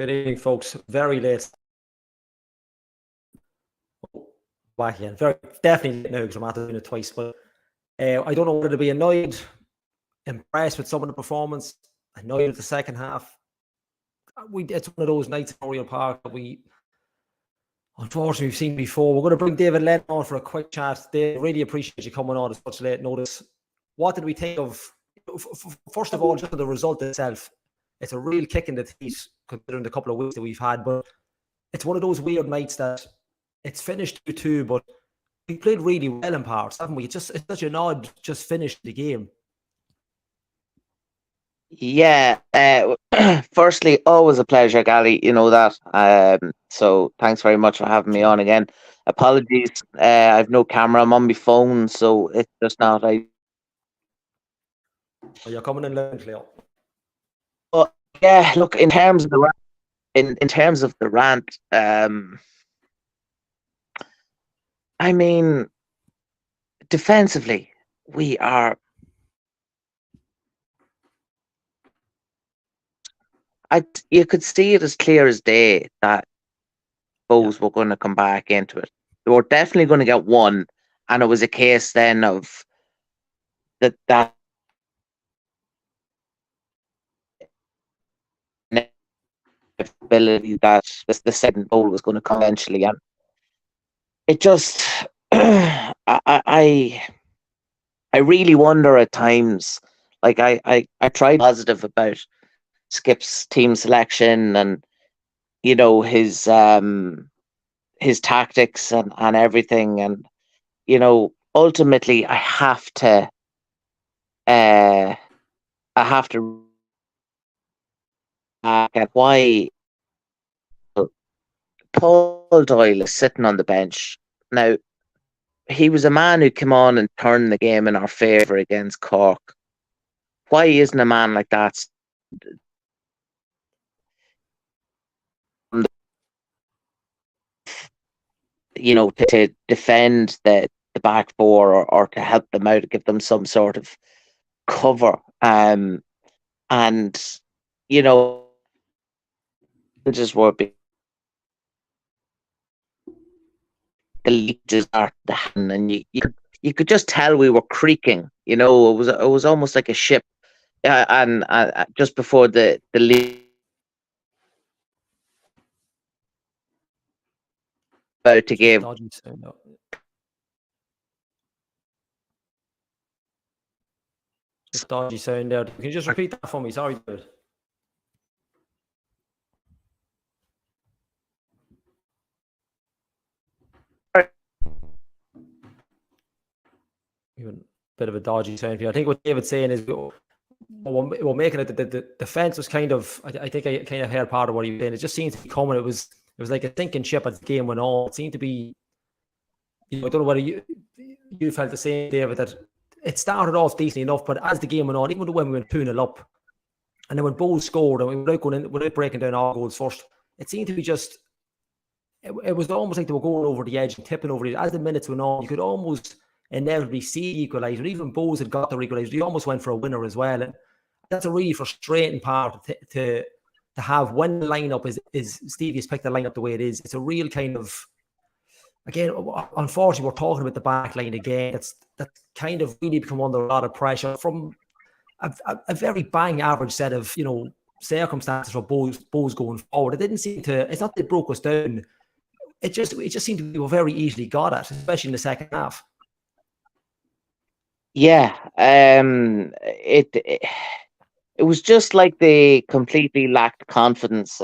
Good evening, folks. Very late. Back again. Very definitely late now because I'm after doing it twice. But I don't know whether to be annoyed, impressed with some of the performance, annoyed with the second half. It's one of those nights at Oriel Park that unfortunately we've seen before. We're going to bring David Lennon on for a quick chat. Dave, really appreciate you coming on at such late notice. What did we think of? First of all, just the result itself. It's a real kick in the teeth considering the couple of weeks that we've had, but it's one of those weird nights that it's finished 2-2, but we played really well in parts, haven't we? It's such an odd just finish the game. Yeah. Firstly, always a pleasure, Gally. You know that. So thanks very much for having me on again. Apologies. I've no camera. I'm on my phone, so it's just not. Oh, you're coming in loud, Leo. But yeah, look, in terms of the rant, I mean, defensively, we are. You could see it as clear as day that Bows were going to come back into it. They were definitely going to get one, and it was a case then of that ability that the second goal was going to come eventually, and it just I really wonder at times. Like I tried positive about Skip's team selection and his tactics and everything, and ultimately I have to at why Paul Doyle is sitting on the bench now. He was a man who came on and turned the game in our favour against Cork. Why isn't a man like that to defend the back four or to help them out, give them some sort of cover? And just were the leeches are the hand, and you could just tell we were creaking. It was almost like a ship, and just before the lead about to give. Just dodgy sound there. Can you just repeat that for me? Sorry, dude. Even a bit of a dodgy sound here. I think what David's saying is we're making it the defense was kind of. I think I kind of heard part of what he was saying. It just seemed to be coming. It was like a sinking ship as the game went on. It seemed to be. I don't know whether you felt the same, David, that it started off decently enough, but as the game went on, even when we went 2-0 up, and then when Bowles scored, and without breaking down our goals first, it seemed to be just. It was almost like they were going over the edge and tipping over it. As the minutes went on, you could almost inevitably see equaliser. Even Bowes had got the equaliser. He almost went for a winner as well. And that's a really frustrating part to have when the lineup is Stevie's picked the lineup the way it is. It's a real kind of, again, unfortunately, we're talking about the back line again. That's kind of really become under a lot of pressure from a very bang average set of circumstances for Bowes going forward. It didn't seem to. It's not that it broke us down. It just seemed to be very easily got at, especially in the second half. Yeah, it was just like they completely lacked confidence.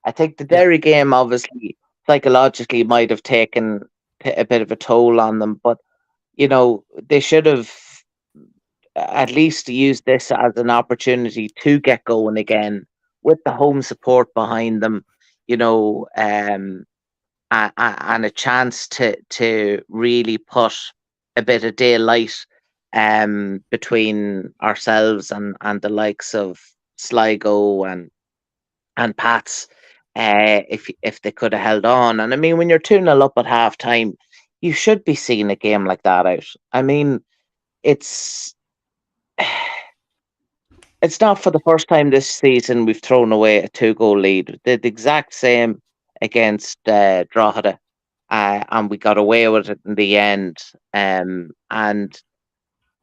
I think the Derry game obviously psychologically might have taken a bit of a toll on them, but they should have at least used this as an opportunity to get going again with the home support behind them, and a chance to really put a bit of daylight between ourselves and the likes of Sligo and Pats, if they could have held on. And I mean, when you're 2-0 up at half time, you should be seeing a game like that out. I mean, it's it's not for the first time this season we've thrown away a 2-goal lead. We did the exact same against Drogheda, and we got away with it in the end. And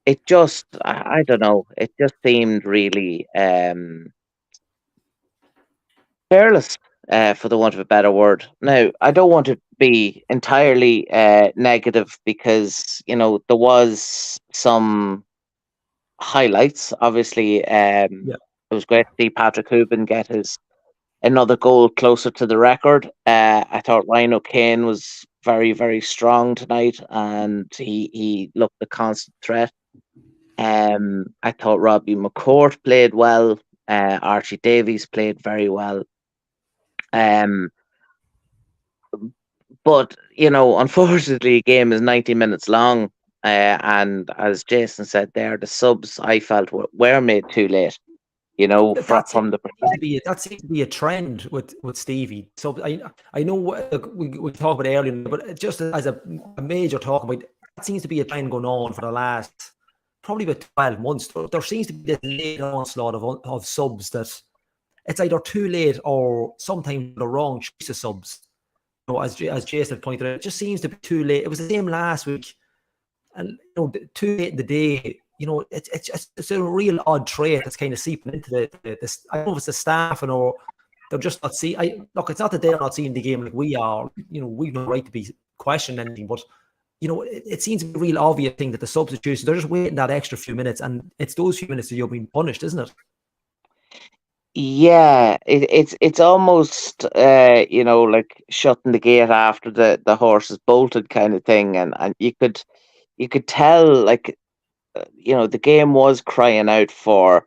it just, I don't know, it just seemed really careless, for the want of a better word. Now, I don't want to be entirely negative because, there was some highlights. Obviously, Yeah, it was great to see Patrick Hooban get his another goal closer to the record. I thought Ryan O'Kane was very, very strong tonight, and he looked a constant threat. I thought Robbie McCourt played well. Archie Davies played very well. Um, but unfortunately, the game is 90 minutes long. And as Jason said there, the subs I felt were made too late. From the perspective. that seems to be a trend with Stevie. So I know we talked about it earlier, but just as a major talk about, that seems to be a trend going on for the last probably about 12 months. There seems to be this late onslaught of subs that it's either too late or sometimes the wrong choice of subs. As Jason pointed out, it just seems to be too late. It was the same last week, and too late in the day. It's a real odd trait that's kind of seeping into this. I don't know if it's the staff or they're just not seeing. Look, it's not that they're not seeing the game like we are. We've no right to be questioning anything, but it seems to be a real obvious thing that the substitutions, they're just waiting that extra few minutes, and it's those few minutes that you're being punished, isn't it? Yeah, it's almost like shutting the gate after the horse is bolted kind of thing, and you could tell, like, the game was crying out for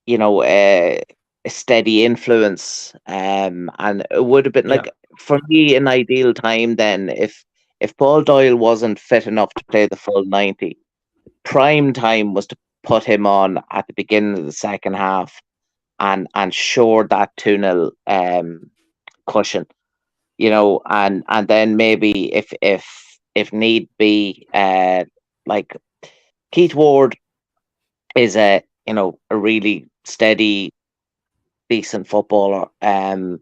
a steady influence, and it would have been, Yeah, like, for me, an ideal time then if Paul Doyle wasn't fit enough to play the full 90. Prime time was to put him on at the beginning of the second half and shore that 2-0 cushion, and then maybe if need be, like, Keith Ward is a really steady, decent footballer, and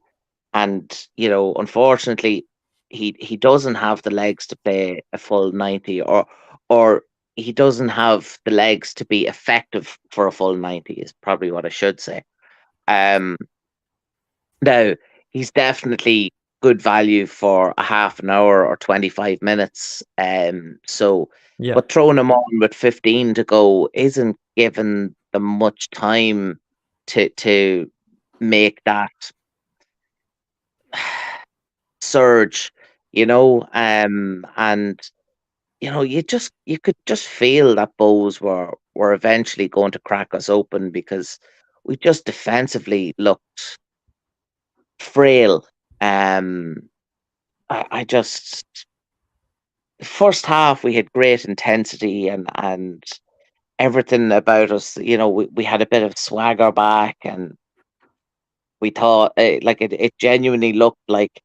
unfortunately he doesn't have the legs to play a full 90, or he doesn't have the legs to be effective for a full 90 is probably what I should say. Um, Now, he's definitely good value for a half an hour or 25 minutes. yeah, But throwing him on with 15 to go isn't giving them much time to make that surge, and you could just feel that Bows were eventually going to crack us open because we just defensively looked frail. I just First half we had great intensity and everything about us. We had a bit of swagger back, and we thought, like, it genuinely looked like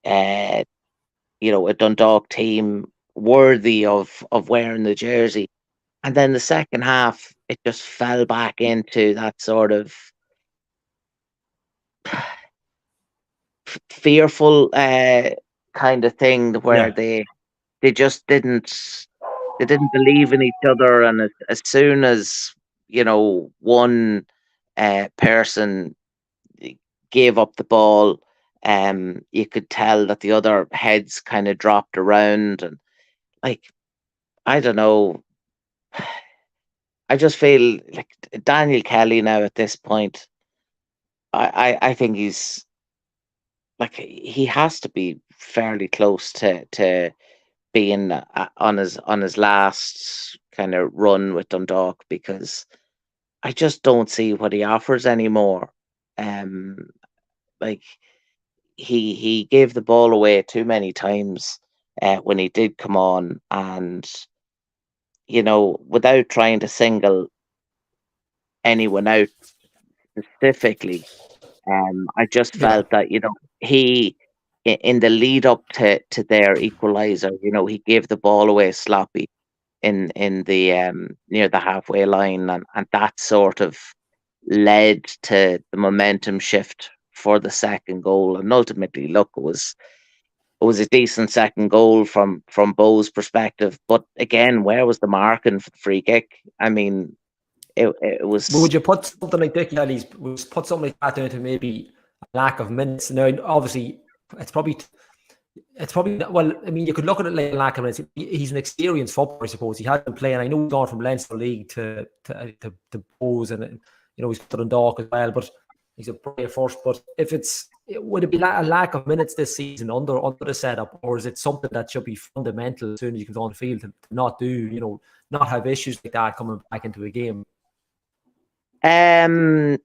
uh, a Dundalk team worthy of wearing the jersey. And then the second half, it just fell back into that sort of fearful kind of thing where yeah, they just didn't believe in each other, and as soon as one person gave up the ball, you could tell that the other heads kind of dropped around, and, like, I don't know, I just feel like Daniel Kelly now at this point. I think he's, like, he has to be fairly close to being on his last kind of run with Dundalk, because I just don't see what he offers anymore. Um, like, he gave the ball away too many times when he did come on, and without trying to single anyone out specifically, I just yeah, felt that he in the lead up to their equaliser, he gave the ball away sloppy in the near the halfway line, and that sort of led to the momentum shift for the second goal. And ultimately, look, it was a decent second goal from Bo's perspective. But again, where was the marking for the free kick? I mean, it was. Would you put something like Dickie Kelly's? Would you put something like that down to maybe a lack of minutes? Now, obviously, it's probably well. I mean, you could look at it like a lack of minutes. He's an experienced footballer, I suppose. He has been playing. I know he's gone from Leinster League to Bows, and he's got Dundalk as well. But he's a player first. But would it be a lack of minutes this season under the setup, or is it something that should be fundamental as soon as you come on the field to not do, not have issues like that coming back into a game? There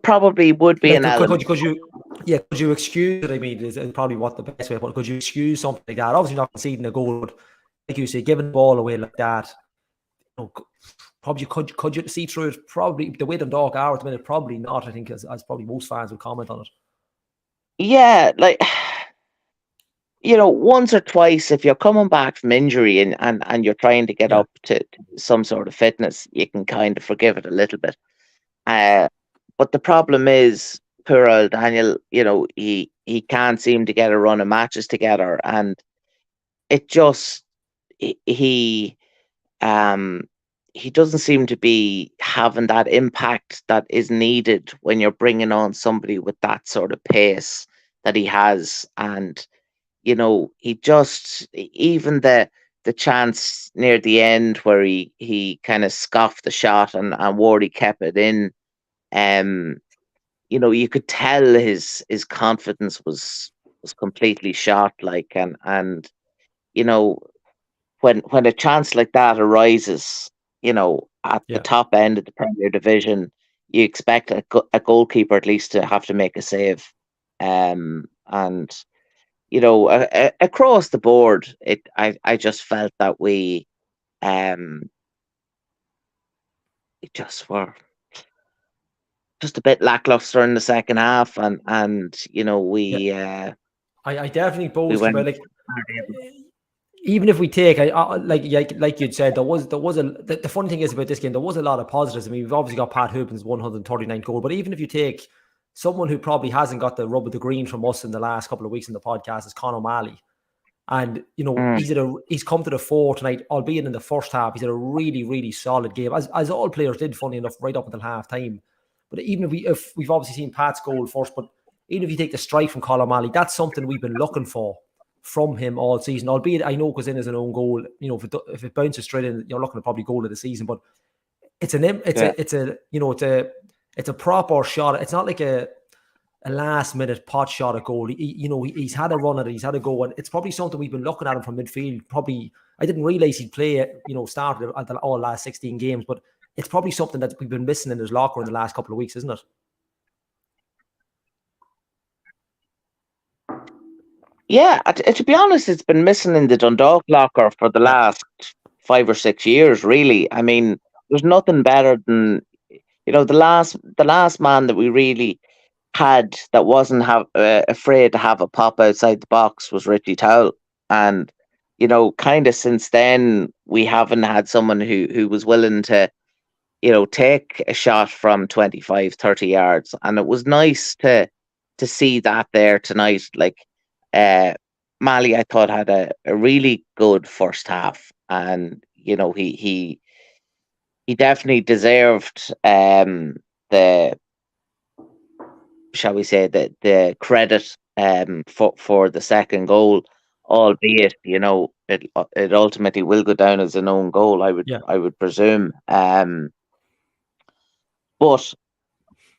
probably would be an element. Could you excuse it? I mean, is probably what the best way. But could you excuse something like that? Obviously, not conceding a goal, but like you say, giving the ball away like that. Probably could you see through it? Probably the way Dundalk are at the minute, probably not. I think as probably most fans would comment on it. Yeah, like once or twice, if you're coming back from injury and you're trying to get up to some sort of fitness, you can kind of forgive it a little bit. But the problem is, poor old Daniel, he can't seem to get a run of matches together, and it just he doesn't seem to be having that impact that is needed when you're bringing on somebody with that sort of pace that he has. And he just, even the chance near the end where he kind of scoffed the shot and Wardy kept it in, you could tell his confidence was completely shot. Like, and when a chance like that arises, at the top end of the Premier Division, you expect a goalkeeper at least to have to make a save. And across the board, I just felt that we just were just a bit lackluster in the second half, and we. I definitely boast about even if we take, like you'd said, there was the funny thing is about this game, there was a lot of positives. I mean, we've obviously got Pat Hoopin's 139 goal, but even if you take someone who probably hasn't got the rub of the green from us in the last couple of weeks in the podcast is Conor O'Malley. And, he's come to the fore tonight, albeit in the first half. He's had a really, really solid game, as all players did, funny enough, right up until half time. But even if we've obviously seen Pat's goal first, but even if you take the strike from Conor O'Malley, that's something we've been looking for from him all season. Albeit I know goes in as an own goal. If it bounces straight in, you're looking at probably goal of the season. But it's a proper shot. It's not like a last minute pot shot at goal. He's had a run at it. He's had a go, and it's probably something we've been looking at him from midfield. Probably I didn't realize he'd play. Started at all last 16 games, but it's probably something that we've been missing in his locker in the last couple of weeks, isn't it? Yeah, to be honest, it's been missing in the Dundalk locker for the last 5 or 6 years, really. I mean, there's nothing better than, the last man that we really had that wasn't afraid to have a pop outside the box was Richie Towell. And, kind of since then, we haven't had someone who was willing to, take a shot from 25, 30 yards. And it was nice to see that there tonight. Like, Mali, I thought, had a really good first half, and he definitely deserved the, shall we say, the credit for the second goal, albeit it ultimately will go down as an own goal, I would presume. But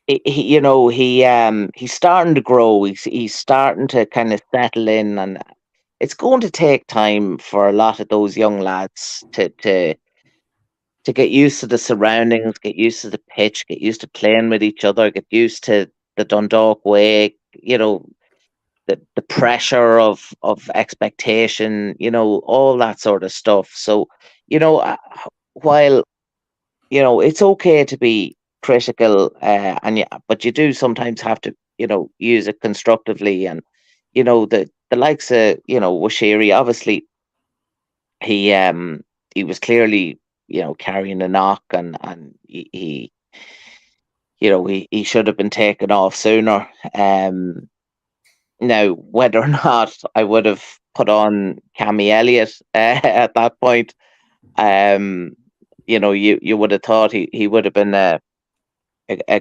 he's starting to grow. He's starting to kind of settle in, and it's going to take time for a lot of those young lads to get used to the surroundings, get used to the pitch, get used to playing with each other, get used to the Dundalk way. The pressure of expectation. All that sort of stuff. So while it's okay to be critical, but you do sometimes have to use it constructively. And the likes of Washiri, obviously he was clearly carrying a knock, and he he should have been taken off sooner. Now, whether or not I would have put on Cammy Elliott at that point, you would have thought he would have been a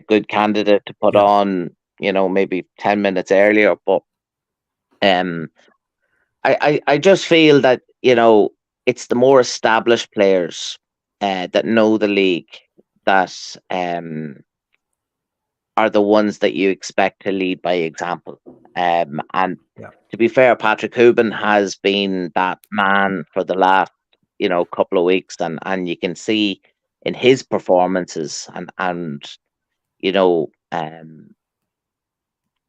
good candidate to put on, maybe 10 minutes earlier. But I just feel that, it's the more established players that know the league that are the ones that you expect to lead by example. And to be fair, Patrick Hooban has been that man for the last, couple of weeks, and you can see in his performances and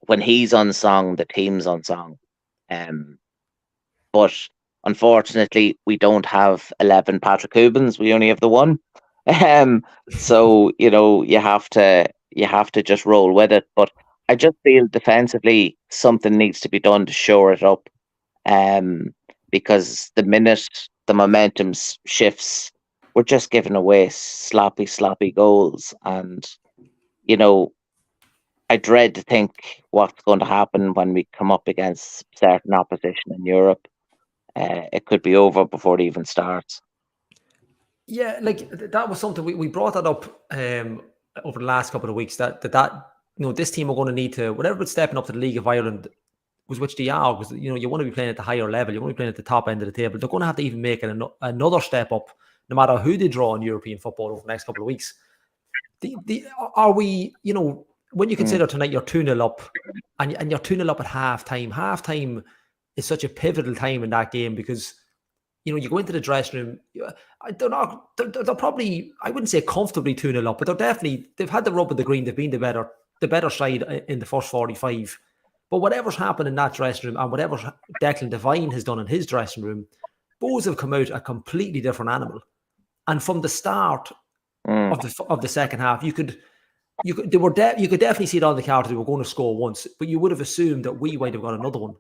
when he's unsung, the team's unsung. But unfortunately, we don't have 11 Patrick Hoobans. We only have the one. So you have to just roll with it. But I just feel defensively something needs to be done to shore it up. Because the minute the momentum shifts, we're just giving away sloppy goals. And, I dread to think what's going to happen when we come up against certain opposition in Europe. It could be over before it even starts. Yeah, like that was something we brought that up over the last couple of weeks, that this team are going to need to, whatever it's stepping up to the League of Ireland, which they are, because you want to be playing at the higher level, you want to be playing at the top end of the table. They're going to have to even make another step up, no matter who they draw in European football over the next couple of weeks. Are we, when you consider tonight you're 2-0 up, and you're 2-0 up at half-time. Half-time is such a pivotal time in that game, because you go into the dressing room. They're probably, I wouldn't say comfortably 2-0 up, but they've had the rub of the green. They've been the better side in the first 45. But whatever's happened in that dressing room, and whatever Declan Devine has done in his dressing room, Bohs have come out a completely different animal. And from the start of the second half, you could definitely see it on the cards. They were going to score once, but you would have assumed that we might have got another one.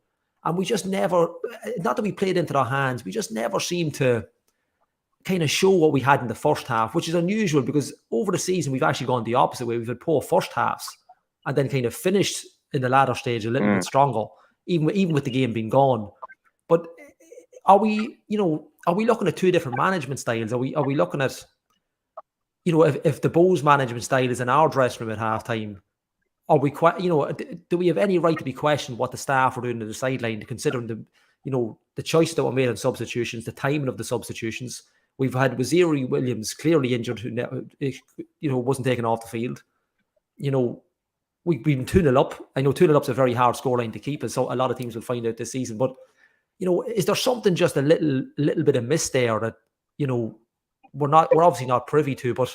And we just never, not that we played into their hands, we just never seemed to kind of show what we had in the first half, which is unusual, because over the season, we've actually gone the opposite way. We've had poor first halves and then kind of finished in the latter stage a little bit stronger, even with the game being gone. But are we looking at two different management styles? Are we looking at, if the Bohs management style is in our dressing room at halftime, are we do we have any right to be questioned what the staff are doing to the sideline, considering the choices that were made on substitutions, the timing of the substitutions? We've had Waziri Williams clearly injured, who wasn't taken off the field. We've been 2-0 up. I know 2-0 up's a very hard scoreline to keep, and so a lot of teams will find out this season. But is there something just a little bit of miss there that we're obviously not privy to? But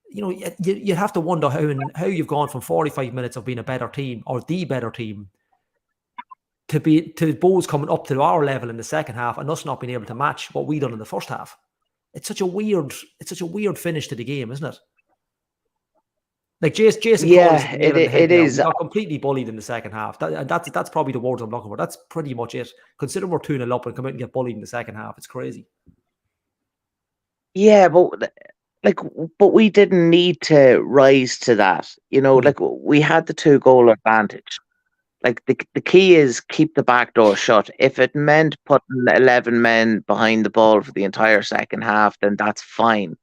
you have to wonder how you've gone from 45 minutes of being a better team, or the better team, to Bohs coming up to our level in the second half and us not being able to match what we done in the first half. It's such a weird finish to the game, isn't it? Like Jason, it is. We got completely bullied in the second half. That's probably the words I'm looking for. That's pretty much it. Consider we're 2-0 up and come out and get bullied in the second half. It's crazy. Yeah, but we didn't need to rise to that. Like, we had the 2-goal advantage. Like, the key is keep the back door shut. If it meant putting 11 men behind the ball for the entire second half, then that's fine.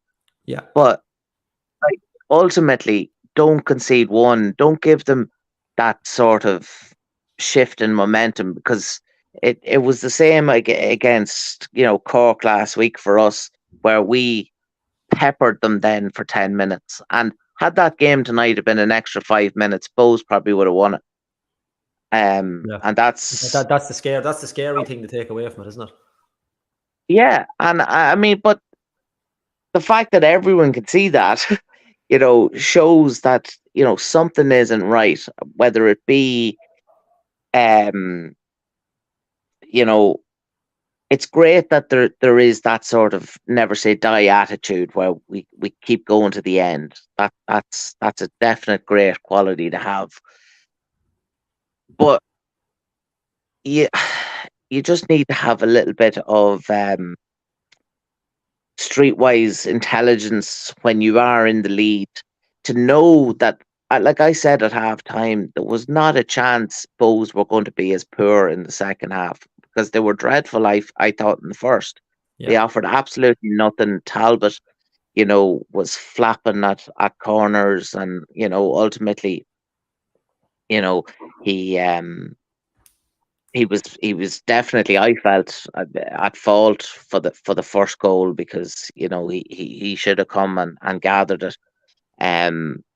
Yeah. But ultimately, don't concede one. Don't give them that sort of shift in momentum, because it was the same against Cork last week for us, where we peppered them then for 10 minutes. And had that game tonight have been an extra 5 minutes, Bohs probably would have won it. And that's the scary thing to take away from it, isn't it? Yeah, and I mean, but the fact that everyone can see that, shows that something isn't right. Whether it be, it's great that there is that sort of never say die attitude where we keep going to the end. That's a definite great quality to have. But you just need to have a little bit of streetwise intelligence when you are in the lead, to know that like I said at half time, there was not a chance Bows were going to be as poor in the second half because they were dreadful. I thought in the first, they Yeah. offered absolutely nothing. Talbot, was flapping at corners, and ultimately, he he was definitely, I felt, at fault for the first goal because he should have come and gathered it.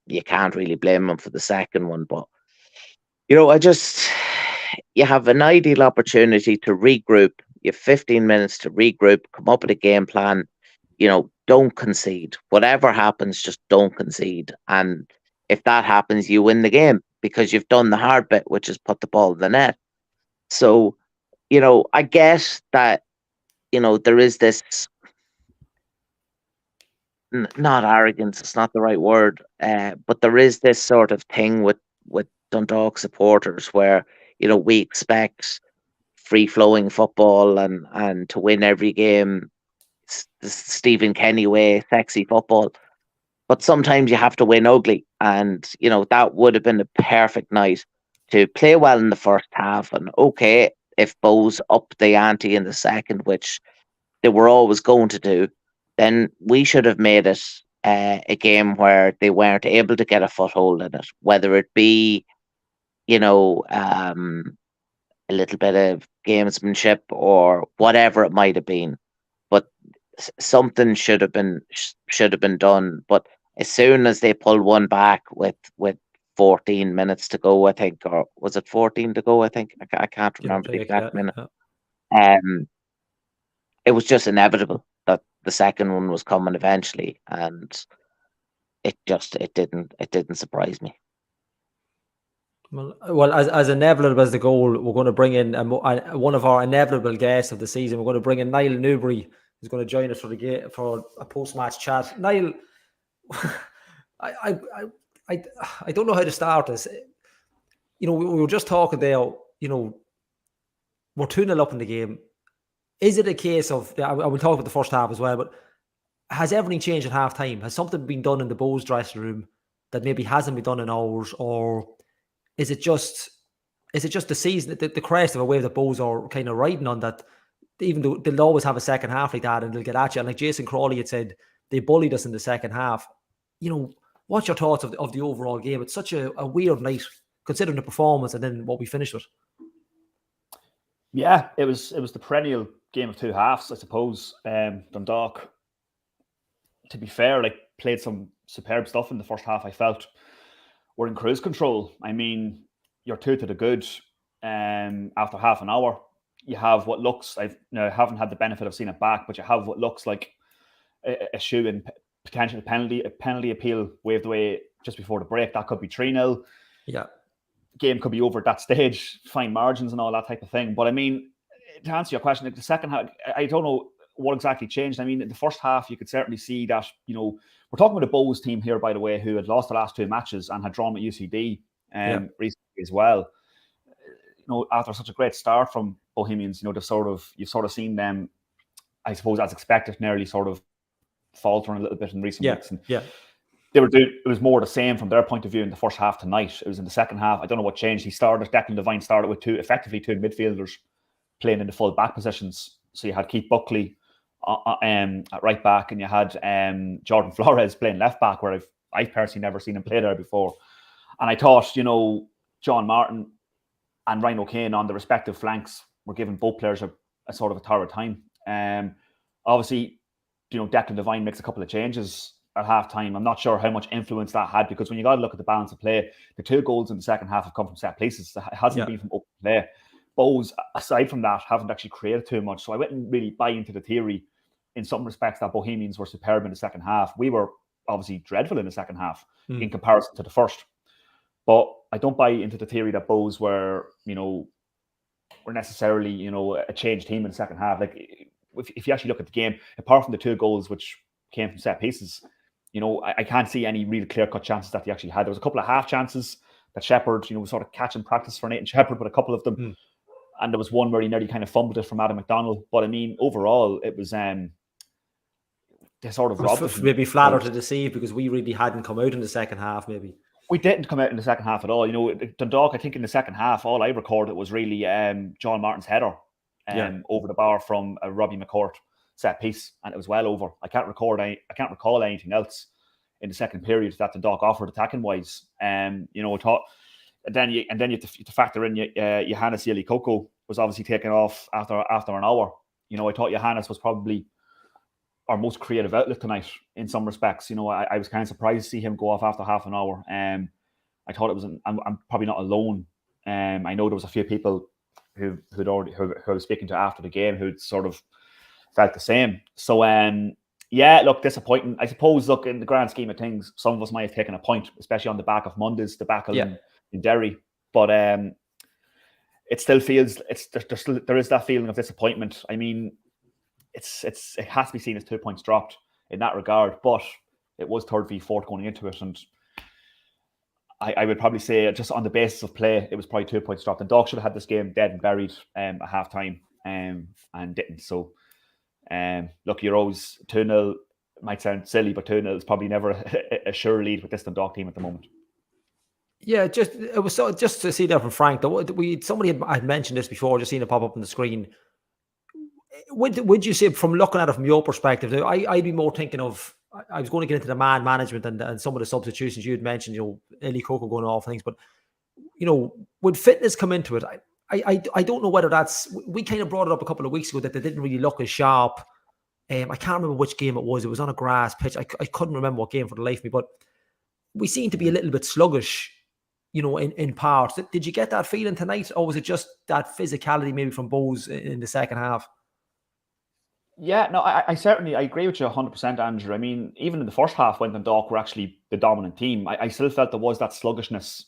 You can't really blame him for the second one, but I just you have an ideal opportunity to regroup. You have 15 minutes to regroup, come up with a game plan. Don't concede. Whatever happens, just don't concede. And if that happens, you win the game because you've done the hard bit, which is put the ball in the net. So, I guess that, there is this, not arrogance, it's not the right word, but there is this sort of thing with Dundalk supporters where, we expect free flowing football and to win every game, the Stephen Kenny way, sexy football. But sometimes you have to win ugly. And, that would have been a perfect night to play well in the first half. And okay, if Bows up the ante in the second, which they were always going to do, then we should have made it a game where they weren't able to get a foothold in it, whether it be, a little bit of gamesmanship or whatever it might have been. But something should have been done. But as soon as they pulled one back with 14 minutes to go, I think, or was it 14 to go? I think I can't Give or remember the take. Yeah. exact minute. Yeah. Um, it was just inevitable that the second one was coming eventually, and it didn't surprise me. Well, as inevitable as the goal, we're going to bring in one of our inevitable guests of the season. We're going to bring in Niall Newbury, who's going to join us for a post-match chat. Niall, I, I don't know how to start this. We were just talking there. We're 2-0 up in the game. Is it a case of? I will talk about the first half as well, but has everything changed at half time? Has something been done in the Bows dressing room that maybe hasn't been done in ours, or is it just the season, the crest of a wave that Bows are kind of riding on, that even though they'll always have a second half like that and they'll get at you? And like Jason Crawley had said, they bullied us in the second half. What's your thoughts of the overall game? It's such a weird night considering the performance and then what we finished with. Yeah, it was the perennial game of two halves, I suppose. Dundalk, to be fair, played some superb stuff in the first half. I felt we're in cruise control. I mean, you're 2 to the good. After half an hour, you have what looks, I haven't had the benefit of seeing it back, but you have what looks like a shoe and potential penalty appeal waved away just before the break. That could be 3-0. Yeah. Game could be over at that stage, fine margins and all that type of thing. But I mean, to answer your question, the second half, I don't know what exactly changed. I mean, in the first half, you could certainly see that, we're talking about a Bows team here, by the way, who had lost the last 2 matches and had drawn with UCD recently as well. After such a great start from Bohemians, you've sort of seen them, I suppose, as expected, nearly sort of faltering a little bit in recent weeks. And it was more the same from their point of view in the first half tonight. It was in the second half. I don't know what changed. Declan Devine started with effectively two midfielders playing in the full back positions. So you had Keith Buckley at right back, and you had Jordan Flores playing left back, where I've personally never seen him play there before. And I thought, John Martin and Ryan O'Kane on the respective flanks were giving both players a sort of a thorough time. Obviously, Declan Devine makes a couple of changes at half time. I'm not sure how much influence that had, because when you got to look at the balance of play, the 2 goals in the second half have come from set pieces. It hasn't been from open play. Bows, aside from that, haven't actually created too much. So I wouldn't really buy into the theory in some respects that Bohemians were superb in the second half. We were obviously dreadful in the second half in comparison to the first. But I don't buy into the theory that Bows were necessarily, a changed team in the second half. If you actually look at the game, apart from the 2 goals which came from set pieces, I can't see any real clear-cut chances that they actually had. There was a couple of half chances that Shepherd, was sort of catching practice for Nathan Shepherd with a couple of them. And there was one where he nearly kind of fumbled it from Adam McDonald. But I mean, overall, it was they sort of robbed us. Maybe flatter to deceive because we really hadn't come out in the second half, maybe. We didn't come out in the second half at all. You know, Dundalk, I think in the second half, all I recorded was really John Martin's header over the bar from a Robbie McCourt set piece, and it was well over. I can't recall anything else in the second period that Dundalk offered attacking wise. You know, I thought, and then you have to factor in Johannes Yeli-Koko was obviously taken off after an hour. You know, I thought Johannes was probably our most creative outlet tonight in some respects. You know, I was kind of surprised to see him go off after half an hour. I thought it was. I'm probably not alone. I know there was a few people who I was speaking to after the game who'd sort of felt the same. So yeah, look, disappointing. I suppose, look, in the grand scheme of things, some of us might have taken a point, especially on the back of Monday's debacle in Derry. But it still feels there is that feeling of disappointment. I mean, it has to be seen as 2 points dropped in that regard, but it was third v fourth going into it, and I would probably say just on the basis of play, it was probably 2 points dropped. And Dog should have had this game dead and buried at half time and didn't. So look, you're always 2-0. Might sound silly, but 2-0 is probably never a sure lead with this Dundalk team at the moment. Yeah, it was just to see that from Frank. Somebody had mentioned this before, just seen it pop up on the screen. Would you say, from looking at it from your perspective, I'd be more thinking of, I was going to get into the man management and some of the substitutions you had mentioned, you know, Yeli-Koko going off things, but, you know, would fitness come into it? I don't know whether we kind of brought it up a couple of weeks ago that they didn't really look as sharp. I can't remember which game it was. It was on a grass pitch. I couldn't remember what game for the life of me, but we seem to be a little bit sluggish, you know, in parts. Did you get that feeling tonight, or was it just that physicality maybe from Bowes in the second half? Yeah, no, I certainly agree with you 100%, Andrew. I mean, even in the first half when Dundalk were actually the dominant team, I still felt there was that sluggishness.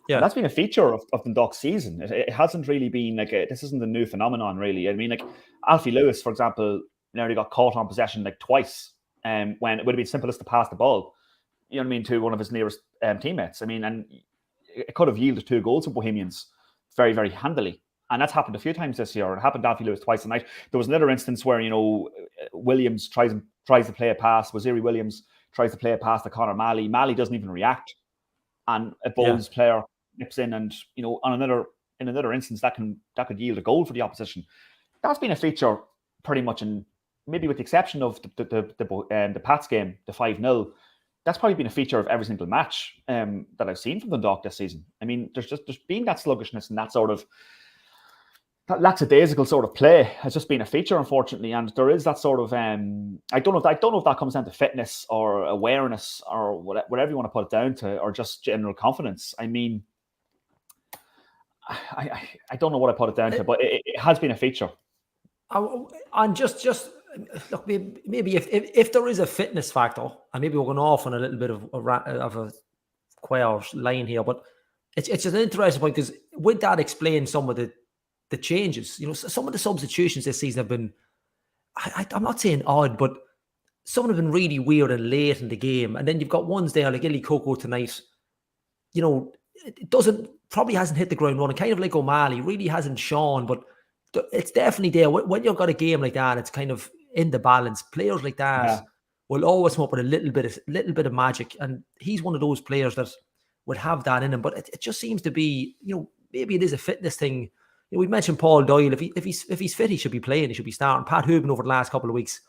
Yeah, and that's been a feature of Dundalk's season. It hasn't really been like this isn't a new phenomenon, really. I mean, like Alfie Lewis, for example, nearly got caught on possession like twice, when it would have been simplest to pass the ball, you know what I mean, to one of his nearest teammates. I mean, and it could have yielded 2 goals for Bohemians very, very handily. And that's happened a few times this year. It happened to Alfie Lewis twice tonight. There was another instance where, you know, Williams tries to play a pass. Waziri Williams tries to play a pass to Conor Malley. Malley doesn't even react. And a Bowes player nips in, and, you know, in another instance that could yield a goal for the opposition. That's been a feature pretty much, in maybe with the exception of the Pats game, the 5-0. That's probably been a feature of every single match that I've seen from Dundalk this season. I mean, there's been that sluggishness and that sort of that lackadaisical sort of play has just been a feature, unfortunately. And there is that sort of I don't know if that comes down to fitness or awareness or whatever you want to put it down to, or just general confidence. I mean, I don't know what I put it down to, but it has been a feature. And just look, maybe if there is a fitness factor, and maybe we're going off on a little bit of a queer line here, but it's just an interesting point, because would that explain some of the changes? You know, some of the substitutions this season have been, I'm not saying odd, but some have been really weird and late in the game. And then you've got ones there like Yeli-Koko tonight. You know, it probably hasn't hit the ground running, kind of like O'Malley, really hasn't shone, but it's definitely there. When you've got a game like that, it's kind of in the balance. Players like that will always come up with a little bit of magic, and he's one of those players that would have that in him. But it just seems to be, you know, maybe it is a fitness thing. You know, we mentioned Paul Doyle. If he's fit, he should be playing. He should be starting. Pat Hoban over the last couple of weeks,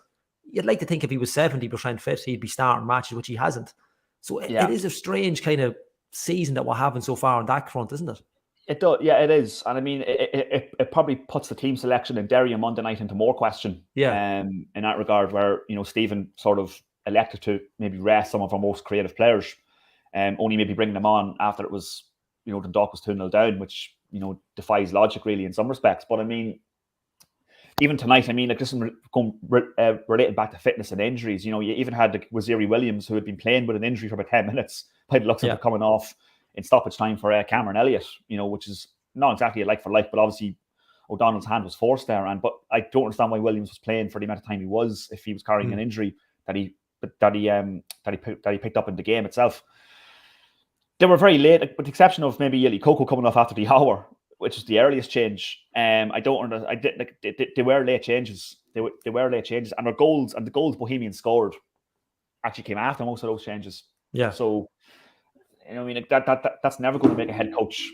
you'd like to think if he was 70% fit, he'd be starting matches, which he hasn't. So it is a strange kind of season that we're having so far on that front, isn't it? It does, yeah, it is. And I mean, it probably puts the team selection in Derry on Monday night into more question. In that regard, where, you know, Stephen sort of elected to maybe rest some of our most creative players, only maybe bringing them on after it was, you know, Dundalk was 2-0 down, which, you know, defies logic really in some respects. But I mean, even tonight, I mean, like, this is related back to fitness and injuries. You know, you even had Waziri Williams, who had been playing with an injury for about 10 minutes, by the looks of it, coming off in stoppage time for Cameron Elliott, you know, which is not exactly a like for like, but obviously O'Donnell's hand was forced there. But I don't understand why Williams was playing for the amount of time he was, if he was carrying an injury that he picked up in the game itself. They were very late, with the exception of maybe Yeli-Koko coming off after the hour, which is the earliest change. They were late changes. They were late changes, and the goals Bohemian scored actually came after most of those changes. Yeah. So you know, I mean, that's never going to make a head coach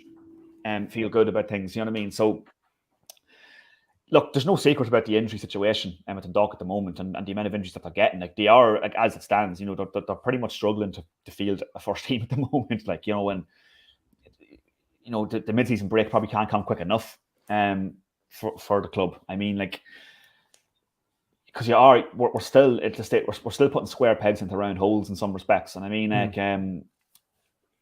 feel good about things. You know what I mean? So, look, there's no secret about the injury situation at Dundalk at the moment, and the amount of injuries that they're getting. Like, they are, like, as it stands, you know, they're pretty much struggling to field a first team at the moment. Like, you know, when you know the mid-season break probably can't come quick enough for the club. I mean, like, because we're still at the state we're still putting square pegs into round holes in some respects. And I mean, like,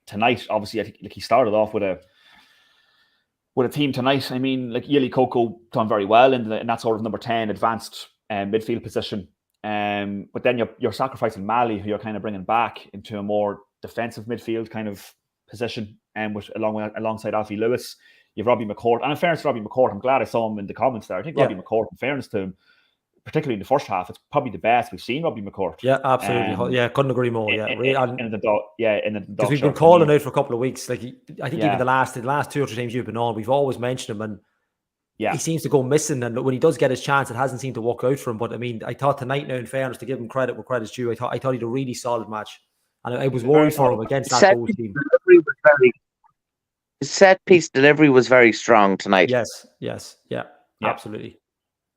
tonight, obviously, I think, like, he started off with a team tonight. I mean, like, Yili Coco done very well in that sort of number 10 advanced midfield position. But then you're sacrificing Mali, who you're kind of bringing back into a more defensive midfield kind of position, alongside Alfie Lewis. You've Robbie McCourt. And in fairness to Robbie McCourt, I'm glad I saw him in the comments there. I think Robbie McCourt, in fairness to him, particularly in the first half, it's probably the best we've seen Robbie McCourt. Yeah, absolutely. Couldn't agree more. Because we've been calling out for a couple of weeks. Like, I think even the last 2 or 3 times you've been on, we've always mentioned him, and he seems to go missing. And when he does get his chance, it hasn't seemed to work out for him. But I mean, I thought tonight, now in fairness, to give him credit where credit's due, I thought he had a really solid match, and I was worried for him against that goal team. Set piece delivery was very strong tonight. Yes, absolutely.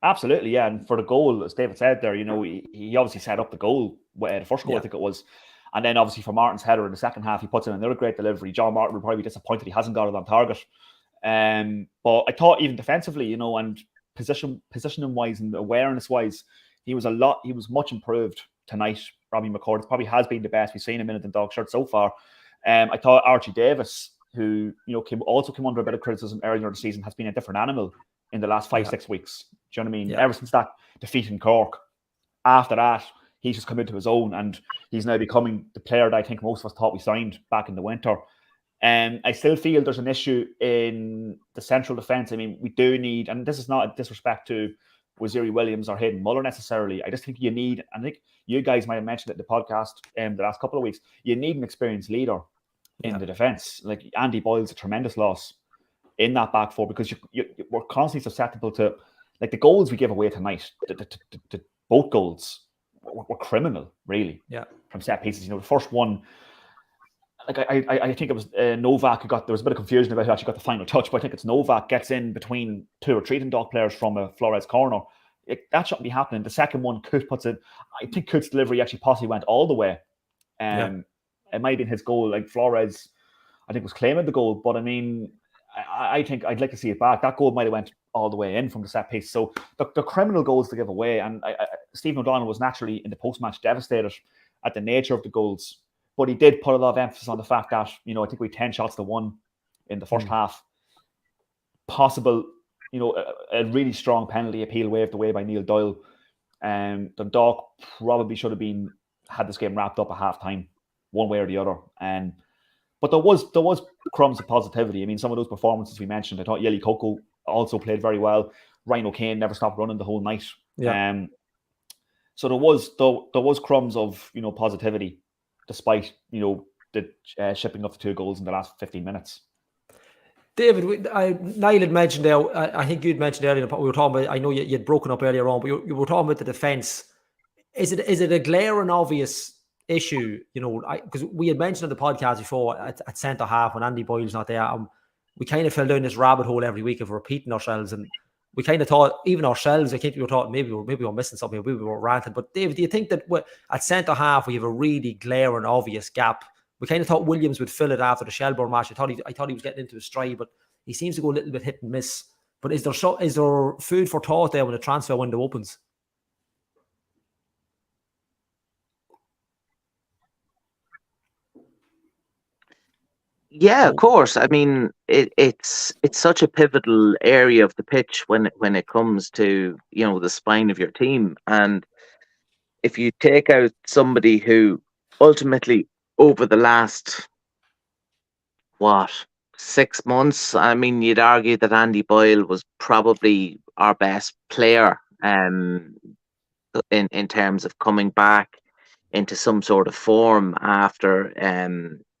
Absolutely, yeah. And for the goal, as David said there, you know, he obviously set up the goal, the first goal, I think it was. And then obviously for Martin's header in the second half, he puts in another great delivery. John Martin will probably be disappointed he hasn't got it on target. But I thought even defensively, you know, and positioning wise and awareness wise, he was much improved tonight. Robbie McCord probably has been the best we've seen him in a Dundalk shirt so far. I thought Archie Davis, who, you know, came under a bit of criticism earlier in the season, has been a different animal in the last 5-6 weeks. Do you know what I mean? Ever since that defeat in Cork, after that, he's just come into his own, and he's now becoming the player that I think most of us thought we signed back in the winter. And I still feel there's an issue in the central defence. I mean, we do need, and this is not a disrespect to Waziri Williams or Hayden Muller necessarily. I just think you need, I think you guys might have mentioned it in the podcast the last couple of weeks, you need an experienced leader in the defence. Like, Andy Boyle's a tremendous loss in that back four, because we're constantly susceptible to, like, the goals we give away tonight. Both goals were criminal, really. Yeah, from set pieces. You know, the first one, like, I think it was Novak who there was a bit of confusion about who actually got the final touch, but I think it's Novak gets in between 2 or 3 Dundalk players from a Flores corner. That shouldn't be happening. The second one, Coot puts it. I think Coot's delivery actually possibly went all the way. It might have been his goal. Like, Flores, I think, was claiming the goal, but I mean, I think I'd like to see it back. That goal might have went all the way in from the set piece. So the criminal goals to give away. And Stephen O'Donnell was naturally in the post-match devastated at the nature of the goals. But he did put a lot of emphasis on the fact that, you know, I think we had 10 shots to 1 in the first half. Possible, you know, a really strong penalty appeal waved away by Neil Doyle. Dundalk probably should have had this game wrapped up at half-time, one way or the other. But there was crumbs of positivity. I mean, some of those performances we mentioned, I thought Yili Coco also played very well. Ryan O'Kane never stopped running the whole night. So there was crumbs of, you know, positivity, despite, you know, the shipping of the 2 goals in the last 15 minutes. David, Niall had mentioned there, I think you'd mentioned earlier, we were talking about, I know you'd broken up earlier on, but you were talking about the defence. Is it a glaring obvious issue, you know, because we had mentioned in the podcast before at centre half when Andy Boyle's not there, we kind of fell down this rabbit hole every week of repeating ourselves, and we kind of thought, even ourselves, I think we were thought maybe we're missing something, maybe we were ranting. But David, do you think that at centre half we have a really glaring obvious gap? We kind of thought Williams would fill it after the Shelbourne match. I thought he was getting into his stride, but he seems to go a little bit hit and miss. But is there food for thought there when the transfer window opens? Yeah, of course. I mean, it's such a pivotal area of the pitch when it comes to, you know, the spine of your team. And if you take out somebody who ultimately over the last 6 months, I mean, you'd argue that Andy Boyle was probably our best player in terms of coming back into some sort of form after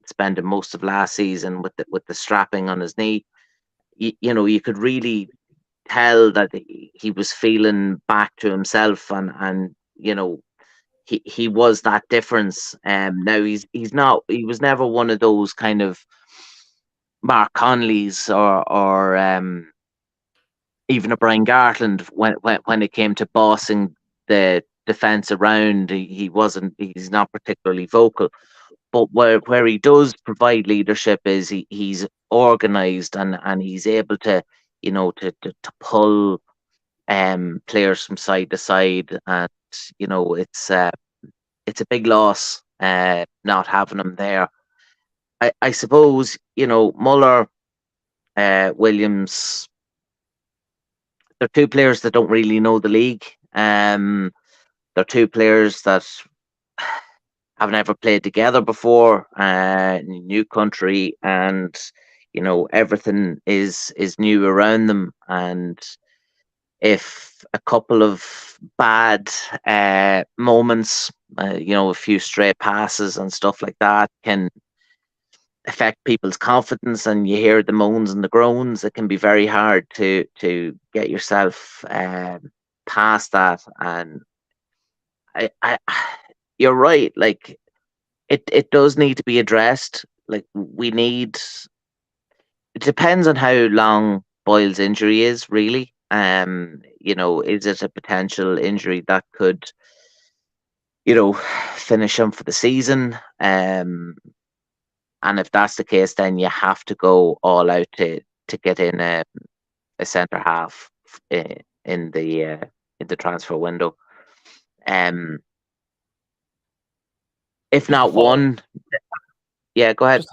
spending most of last season with the strapping on his knee. You know, you could really tell that he was feeling back to himself, and you know, he was that difference. Now he was never one of those kind of Mark Conleys or even a Brian Gartland when it came to bossing the defense around. He's not particularly vocal, but where he does provide leadership is he's organized and he's able to, to pull players from side to side. And it's a big loss not having him there. I suppose Muller, Williams, they're two players that don't really know the league. They're two players that haven't ever played together before, new country, and everything is new around them. And if a couple of bad moments, a few stray passes and stuff like that can affect people's confidence, and you hear the moans and the groans, it can be very hard to get yourself past that. And you're right, like it does need to be addressed. Like it depends on how long Boyle's injury is, really. Is it a potential injury that could finish him for the season? And if that's the case, then you have to go all out to get in a centre half in the transfer window. If not one, yeah, go ahead.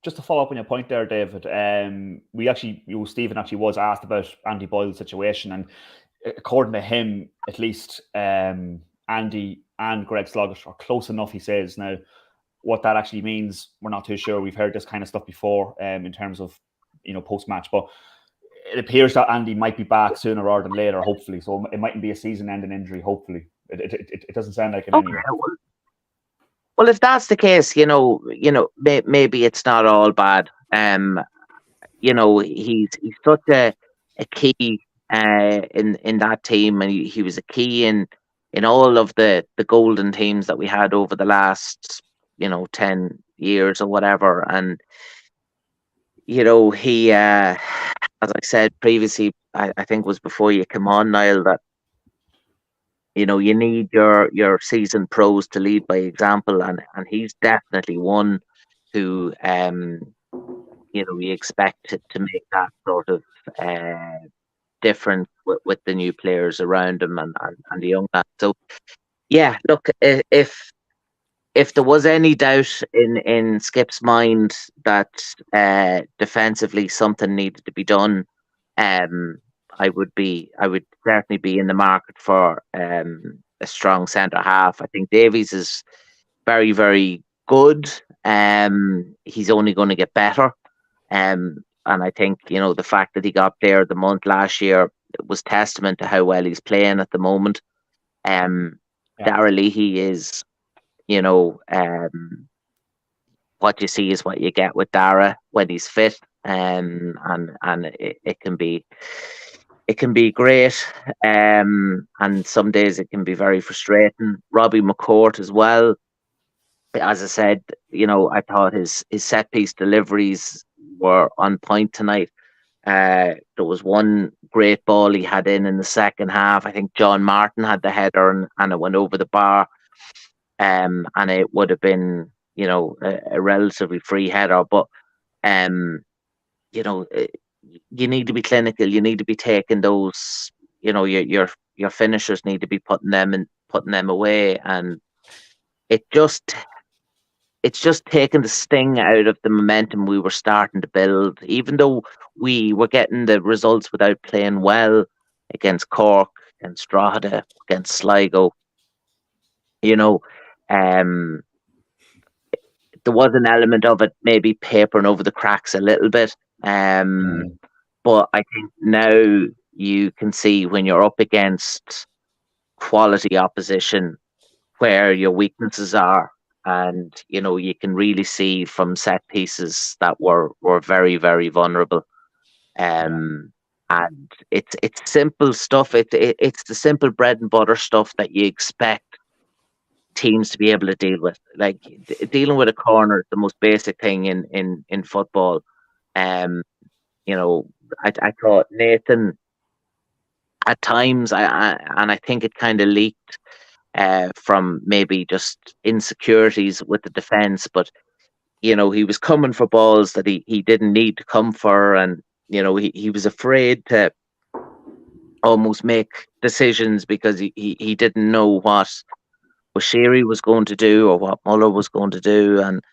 Just to follow up on your point there, David. Stephen actually was asked about Andy Boyle's situation, and according to him, at least, Andy and Greg Sloggett are close enough, he says. Now, what that actually means, we're not too sure. We've heard this kind of stuff before, in terms of post-match, but it appears that Andy might be back sooner rather than later, hopefully. So it mightn't be a season-ending injury. Hopefully, it doesn't sound like it anyway. Well, if that's the case, maybe it's not all bad. He's such a key in that team, and he was a key in all of the golden teams that we had over the last 10 years or whatever. And he as I said previously, I think it was before you came on, Niall, that you need your seasoned pros to lead by example, and he's definitely one who we expect to make that sort of difference with the new players around him and the young lads. So yeah, look, if there was any doubt in Skip's mind that defensively something needed to be done, I would certainly be in the market for a strong centre half. I think Davies is very, very good. He's only going to get better. And I think, the fact that he got Player of the Month last year was testament to how well he's playing at the moment. Dara Leahy is, what you see is what you get with Dara when he's fit. And it can be great, and some days it can be very frustrating. Robbie McCourt as well. As I said, I thought his set piece deliveries were on point tonight. There was one great ball he had in the second half. I think John Martin had the header and it went over the bar, and it would have been a relatively free header, but you need to be clinical. You need to be taking those. Your finishers need to be putting them away, and it's just taking the sting out of the momentum we were starting to build. Even though we were getting the results without playing well against Cork, against Drogheda, against Sligo, there was an element of it maybe papering over the cracks a little bit. But I think now you can see when you're up against quality opposition where your weaknesses are, and you can really see from set pieces that were very, very vulnerable. And it's simple stuff. It's the simple bread and butter stuff that you expect teams to be able to deal with. Like dealing with a corner is the most basic thing in football. I thought Nathan at times, and I think it kind of leaked from maybe just insecurities with the defense, but he was coming for balls that he didn't need to come for, and he was afraid to almost make decisions because he didn't know what Sherry was going to do or what Muller was going to do, and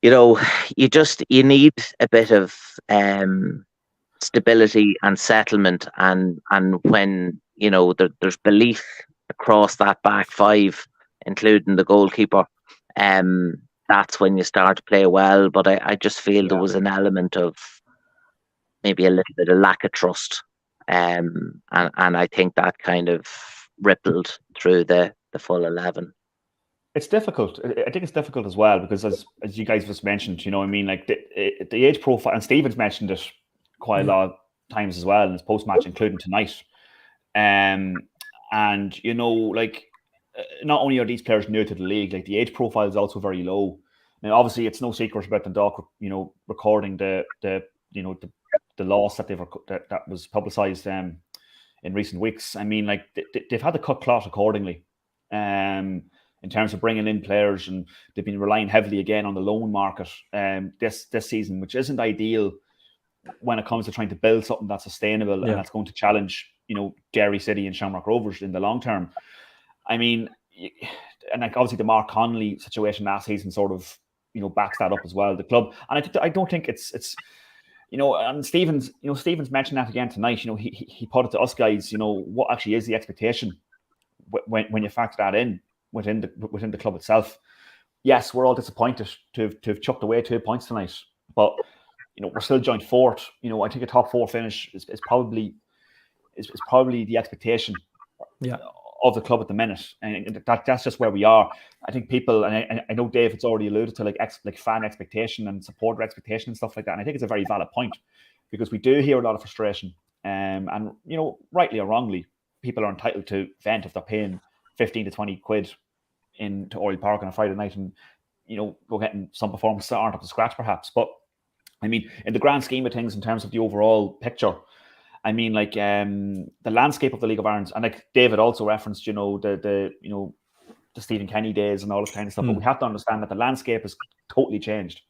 you need a bit of stability and settlement, and when there's belief across that back five, including the goalkeeper, that's when you start to play well. But I just feel there was an element of maybe a little bit of lack of trust, and I think that kind of rippled through the full 11. It's difficult. I think it's difficult as well because, as you guys just mentioned, like the age profile, and Stephen's mentioned it quite a lot of times as well in his post-match, including tonight. And like not only are these players new to the league, like the age profile is also very low. Now, obviously, it's no secret about Dundalk, recording the loss that that was publicised in recent weeks. I mean, like they've had to cut cloth accordingly. In terms of bringing in players, and they've been relying heavily again on the loan market this season, which isn't ideal when it comes to trying to build something that's sustainable and that's going to challenge, Derry City and Shamrock Rovers in the long term. I mean, and like obviously the Mark Connolly situation last season sort of, backs that up as well. The club, and I don't think it's and Stephen's mentioned that again tonight. He put it to us guys. What actually is the expectation when you factor that in within the club itself? Yes, we're all disappointed to have chucked away 2 points tonight, but we're still joint fourth. I think a top four finish is probably the expectation of the club at the minute, and that's just where we are. I think people, and I know David's already alluded to like fan expectation and supporter expectation and stuff like that, and I think it's a very valid point because we do hear a lot of frustration, and rightly or wrongly, people are entitled to vent if they're paying 15 to 20 quid into Oriel Park on a Friday night and go getting some performances that aren't up to scratch perhaps. But I mean, in the grand scheme of things, in terms of the overall picture, I mean, like the landscape of the League of Ireland, and like David also referenced, the Stephen Kenny days and all this kind of stuff. But we have to understand that the landscape has totally changed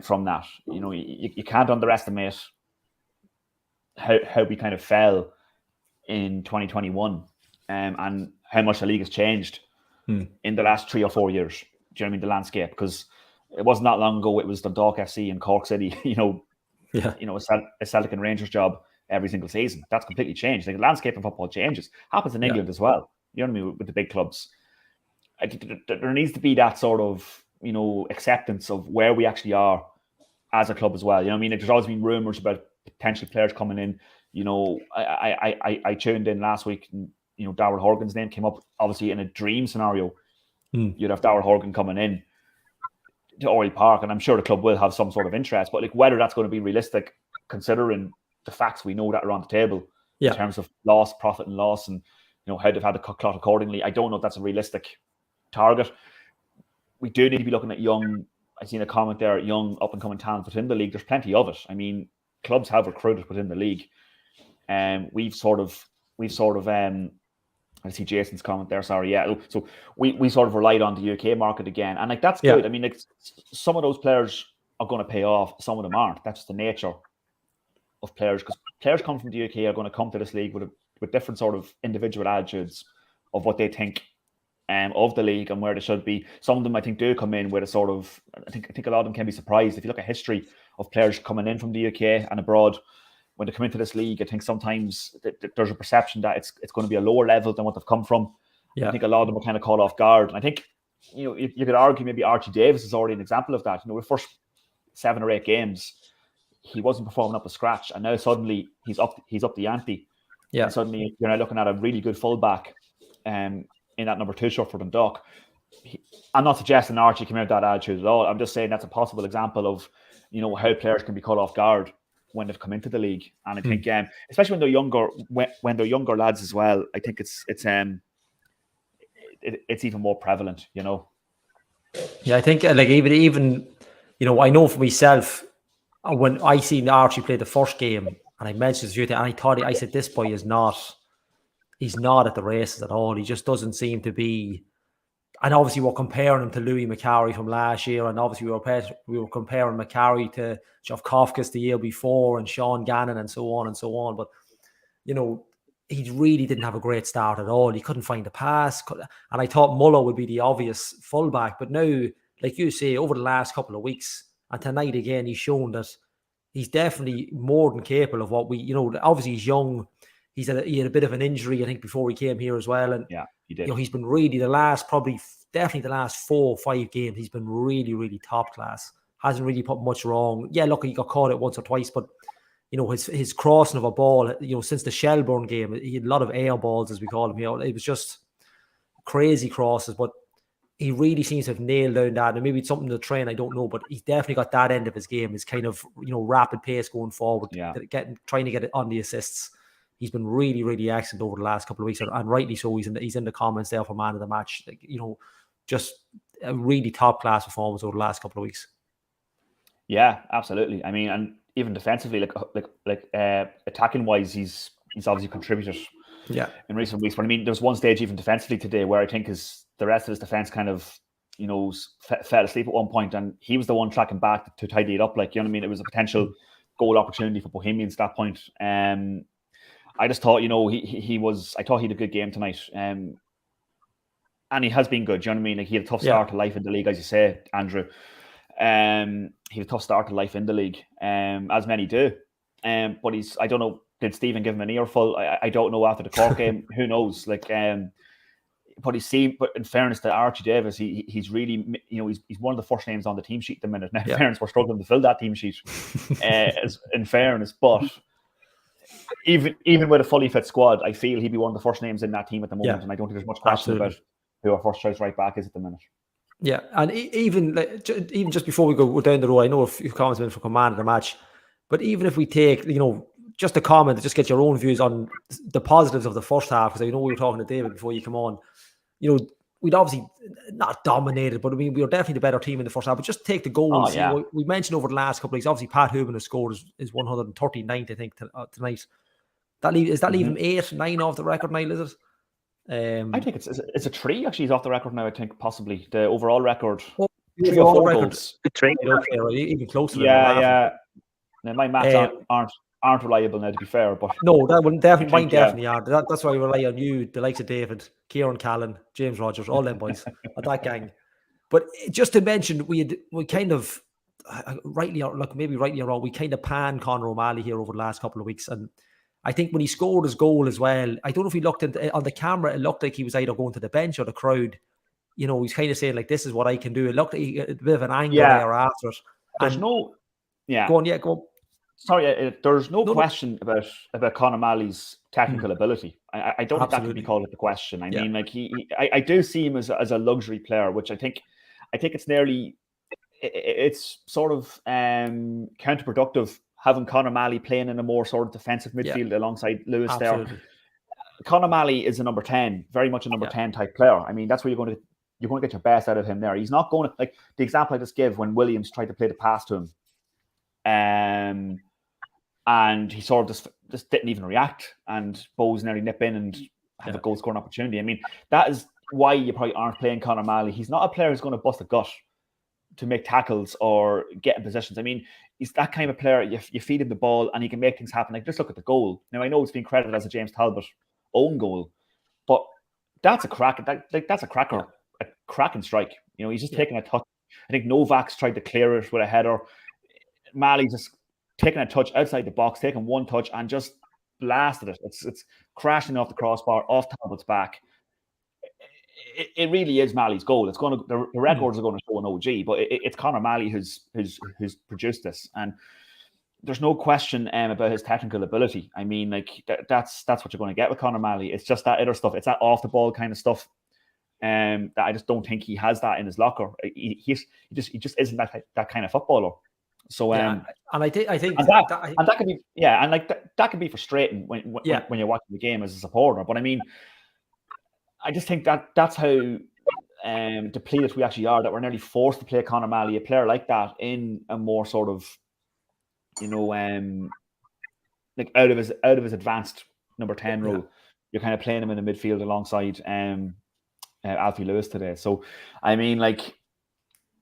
from that. You can't underestimate how we kind of fell in 2021 and how much the league has changed in the last 3 or 4 years. Do you know what I mean? The landscape, because it wasn't that long ago. It was Dundalk FC and Cork City. A Celtic and Rangers job every single season. That's completely changed. Like the landscape of football changes. Happens in England as well. You know what I mean? With the big clubs, there needs to be that sort of acceptance of where we actually are as a club as well. You know what I mean? Like, there's always been rumours about potential players coming in. I tuned in last week. And, Darrell Horgan's name came up. Obviously, in a dream scenario, you'd have Darrell Horgan coming in to Oriel Park, and I'm sure the club will have some sort of interest. But like whether that's going to be realistic, considering the facts we know that are on the table in terms of loss, profit and loss, and how they've had to cut cloth accordingly, I don't know if that's a realistic target. We do need to be looking at young. I've seen a comment there, young up and coming talent within the league. There's plenty of it. I mean, clubs have recruited within the league, and we've sort of I see Jason's comment there. Sorry, yeah. So we sort of relied on the UK market again, and like that's good. I mean, like some of those players are going to pay off, some of them aren't. That's just the nature of players, because players come from the UK are going to come to this league with different sort of individual attitudes of what they think of the league and where they should be. Some of them, I think, do come in with a sort of. I think a lot of them can be surprised if you look at history of players coming in from the UK and abroad. When they come into this league, I think sometimes there's a perception that it's going to be a lower level than what they've come from. I think a lot of them are kind of caught off guard. And I think, you could argue maybe Archie Davis is already an example of that. The first 7 or 8 games, he wasn't performing up to scratch. And now suddenly he's up the ante. Yeah. And suddenly you're now looking at a really good fullback in that number 2 shirt for Dundalk. I'm not suggesting Archie came out with that attitude at all. I'm just saying that's a possible example of, how players can be caught off guard when they've come into the league. And I think, especially when they're younger lads as well, I think it's it's even more prevalent, you know. Yeah, I think like even I know for myself when I seen Archie play the first game, and I mentioned this to you, and I said this boy is not. He's not at the races at all. He just doesn't seem to be. And obviously, we're comparing him to Louis McCarry from last year, and obviously we were comparing McCarry to Geoff Kofkas the year before, and Sean Gannon, and so on and so on. But he really didn't have a great start at all. He couldn't find a pass, and I thought Muller would be the obvious fullback. But now, like you say, over the last couple of weeks and tonight again, he's shown that he's definitely more than capable of what we. Obviously he's young. He had a bit of an injury, I think, before he came here as well. And yeah, he did. He's been really definitely the last 4 or 5 games, he's been really, really top class. Hasn't really put much wrong. Yeah, look, he got caught it once or twice, but his crossing of a ball, since the Shelbourne game, he had a lot of air balls, as we call them. It was just crazy crosses, but he really seems to have nailed down that. And maybe it's something to train, I don't know, but he's definitely got that end of his game. His kind of rapid pace going forward, trying to get it on the assists. He's been really, really excellent over the last couple of weeks, and rightly so. He's in the comments there for man of the match. Just a really top class performance over the last couple of weeks. Yeah, absolutely. I mean, and even defensively, like attacking wise, he's obviously contributed. Yeah. In recent weeks, but I mean, there was one stage even defensively today where I think the rest of his defense kind of fell asleep at one point, and he was the one tracking back to tidy it up. Like, you know what I mean? It was a potential goal opportunity for Bohemians at that point. I just thought, he was. I thought he had a good game tonight, and he has been good. Do you know what I mean? Like, he had a tough start to life in the league, as you say, Andrew. He had a tough start to life in the league, as many do. But I don't know. Did Stephen give him an earful? I don't know after the Cork game. Who knows? Like, but in fairness to Archie Davis, he's really, he's one of the first names on the team sheet at the minute. Now, in fairness, we're struggling to fill that team sheet. In fairness, but even with a fully fit squad, I feel he'd be one of the first names in that team at the moment, and I don't think there's much question about who our first choice right back is at the minute. Yeah, and even just before we go down the road, I know a few comments been for command of the match, but even if we take, just a comment to just get your own views on the positives of the first half, because I know we were talking to David before you come on. We'd obviously not dominated, but I mean, we were definitely the better team in the first half. But just take the goals. Oh, yeah. We mentioned over the last couple of weeks, obviously Pat Hooban has scored his 139th, I think, tonight. Is that leaving 8, 9 off the record now, is it? I think it's a 3 actually. He's off the record now. I think possibly the overall record. 3 or 4 goals. 3. Okay, right, even closer. Yeah. Now, my maths aren't reliable now, to be fair, but no, that wouldn't definitely. Mine definitely are. That's why I rely on you, the likes of David, Kieran Callan, James Rogers, all them boys, that gang. But just to mention, we kind of rightly or wrong, we kind of panned Conor O'Malley here over the last couple of weeks, and I think when he scored his goal as well, I don't know if he looked on the camera. It looked like he was either going to the bench or the crowd. He's kind of saying like, "This is what I can do." It looked like a bit of an angle there after it. There's go on. Sorry, there's no question about Conor O'Malley's technical ability. I don't think that could be called the question. I mean, like I do see him as a luxury player, which I think it's sort of counterproductive having Conor O'Malley playing in a more sort of defensive midfield alongside Lewis there. Conor O'Malley is a number 10, very much a number 10 type player. I mean, that's where you're going to get your best out of him there. He's not going to, like the example I just gave when Williams tried to play the pass to him. And he sort of just didn't even react, and Bowes nearly nip in and have a goal scoring opportunity. I mean, that is why you probably aren't playing Conor O'Malley. He's not a player who's going to bust a gut to make tackles or get in positions. I mean, he's that kind of player. You feed him the ball and he can make things happen. Like, just look at the goal. Now, I know it's been credited as a James Talbot own goal, but that's a crack. That's a cracker, a cracking strike. He's just taking a touch. I think Novak's tried to clear it with a header. Malley's just taking a touch outside the box, taking one touch and just blasted it. It's crashing off the crossbar, off Talbot's back. It really is Malley's goal. It's going to the records are going to show an OG, but it's Conor Malley who's produced this, and there's no question about his technical ability. I mean, like that's what you're going to get with Conor Malley. It's just that other stuff. It's that off the ball kind of stuff. That I just don't think he has that in his locker. He just isn't that kind of footballer. So and I think that could be that could be frustrating when you're watching the game as a supporter. But I mean, I just think that's how depleted we actually are, that we're nearly forced to play Conor Malley, a player like that, in a more sort of, like out of his advanced number 10 role. You're kind of playing him in the midfield alongside Alfie Lewis today. So I mean, like,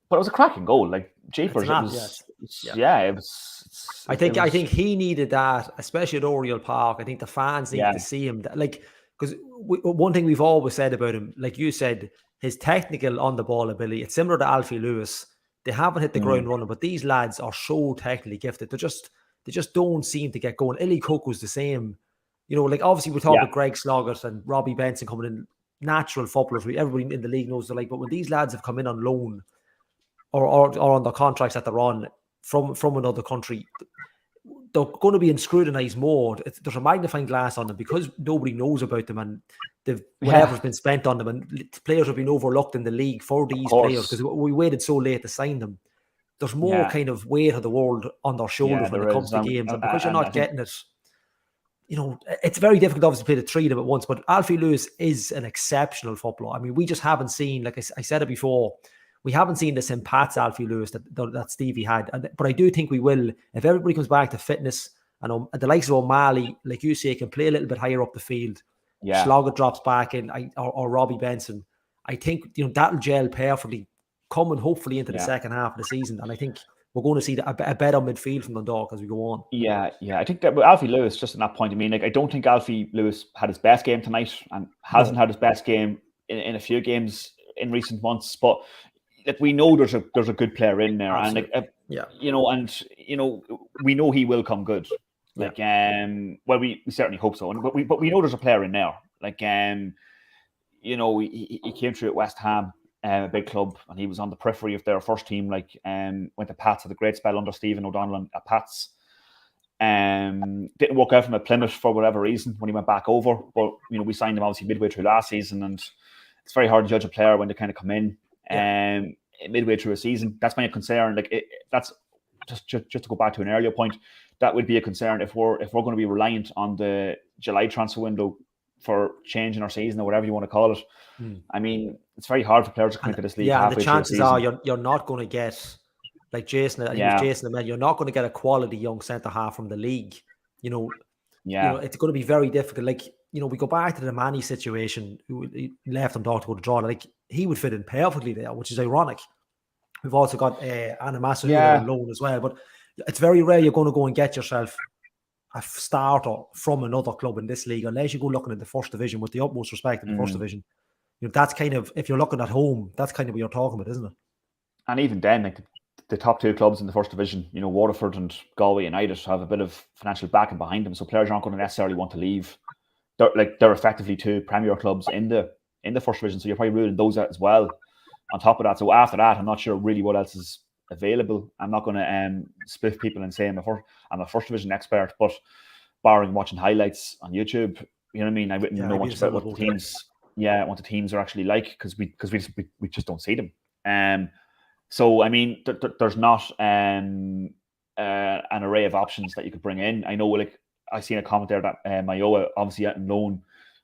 but it was a cracking goal. Like, jeepers, it was. It was. I think he needed that, especially at Oriel Park. I think the fans need to see him. Like, because one thing we've always said about him, like you said, his technical on the ball ability, it's similar to Alfie Lewis. They haven't hit the ground running, but these lads are so technically gifted. They just don't seem to get going. Illy Cook was the same. Like, obviously we're talking about Greg Sloggett and Robbie Benson coming in, natural footballers. Everybody in the league knows they're like, but when these lads have come in on loan or on the contracts that they're on from another country, they're going to be in scrutinized mode. There's a magnifying glass on them because nobody knows about them, and whatever's been spent on them, and players have been overlooked in the league for these players because we waited so late to sign them. There's more kind of weight of the world on their shoulders when it comes to games, and because you're not getting it, it's very difficult obviously to play the three of them at once. But Alfie Lewis is an exceptional footballer. I mean, we just haven't seen, like I said it before, we haven't seen the St. Pat's Alfie Lewis that Stevie had. But I do think we will, if everybody comes back to fitness, and the likes of O'Malley, like you say, can play a little bit higher up the field. Sloggett drops back in, or Robbie Benson. I think that'll gel perfectly coming hopefully into the second half of the season. And I think we're going to see a better midfield from Dundalk as we go on. Yeah. I think that with Alfie Lewis, just in that point, I mean, like, I don't think Alfie Lewis had his best game tonight, and hasn't had his best game in a few games in recent months. But like, we know there's a good player in there. Absolutely. And we know he will come good. Like, well, we certainly hope so. But we know there's a player in there. Like, he came through at West Ham, a big club, and he was on the periphery of their first team. Like, went to Pats, had a great spell under Stephen O'Donnell at Pats. Didn't work out from at Plymouth for whatever reason when he went back over. But we signed him obviously midway through last season, and it's very hard to judge a player when they kind of come in midway through a season. That's my concern. Like, that's just to go back to an earlier point. That would be a concern if we're going to be reliant on the July transfer window for changing our season, or whatever you want to call it. I mean, it's very hard for players to come into this league. Yeah, and the chances are you're not going to get, like Jason, you're not going to get a quality young centre half from the league. It's going to be very difficult. Like, we go back to the Manny situation, who left him to go to draw. Like, he would fit in perfectly there, which is ironic. We've also got Anamasu on loan as well, but it's very rare you're going to go and get yourself a starter from another club in this league, unless you go looking at the first division, with the utmost respect in the first division. That's kind of, if you're looking at home, that's kind of what you're talking about, isn't it? And even then, like, the top two clubs in the first division, Waterford and Galway United, have a bit of financial backing behind them, so players aren't going to necessarily want to leave. They're effectively two Premier clubs in the first division, so you're probably ruling those out as well. On top of that, so after that, I'm not sure really what else is available. I'm not going to split people and say I'm a first division expert, but barring watching highlights on YouTube, you know what I mean, I wouldn't know much about what the teams are actually like, because we just don't see them. So I mean, there's not an array of options that you could bring in. I know, like, I seen a comment there that Mayowa obviously out on loan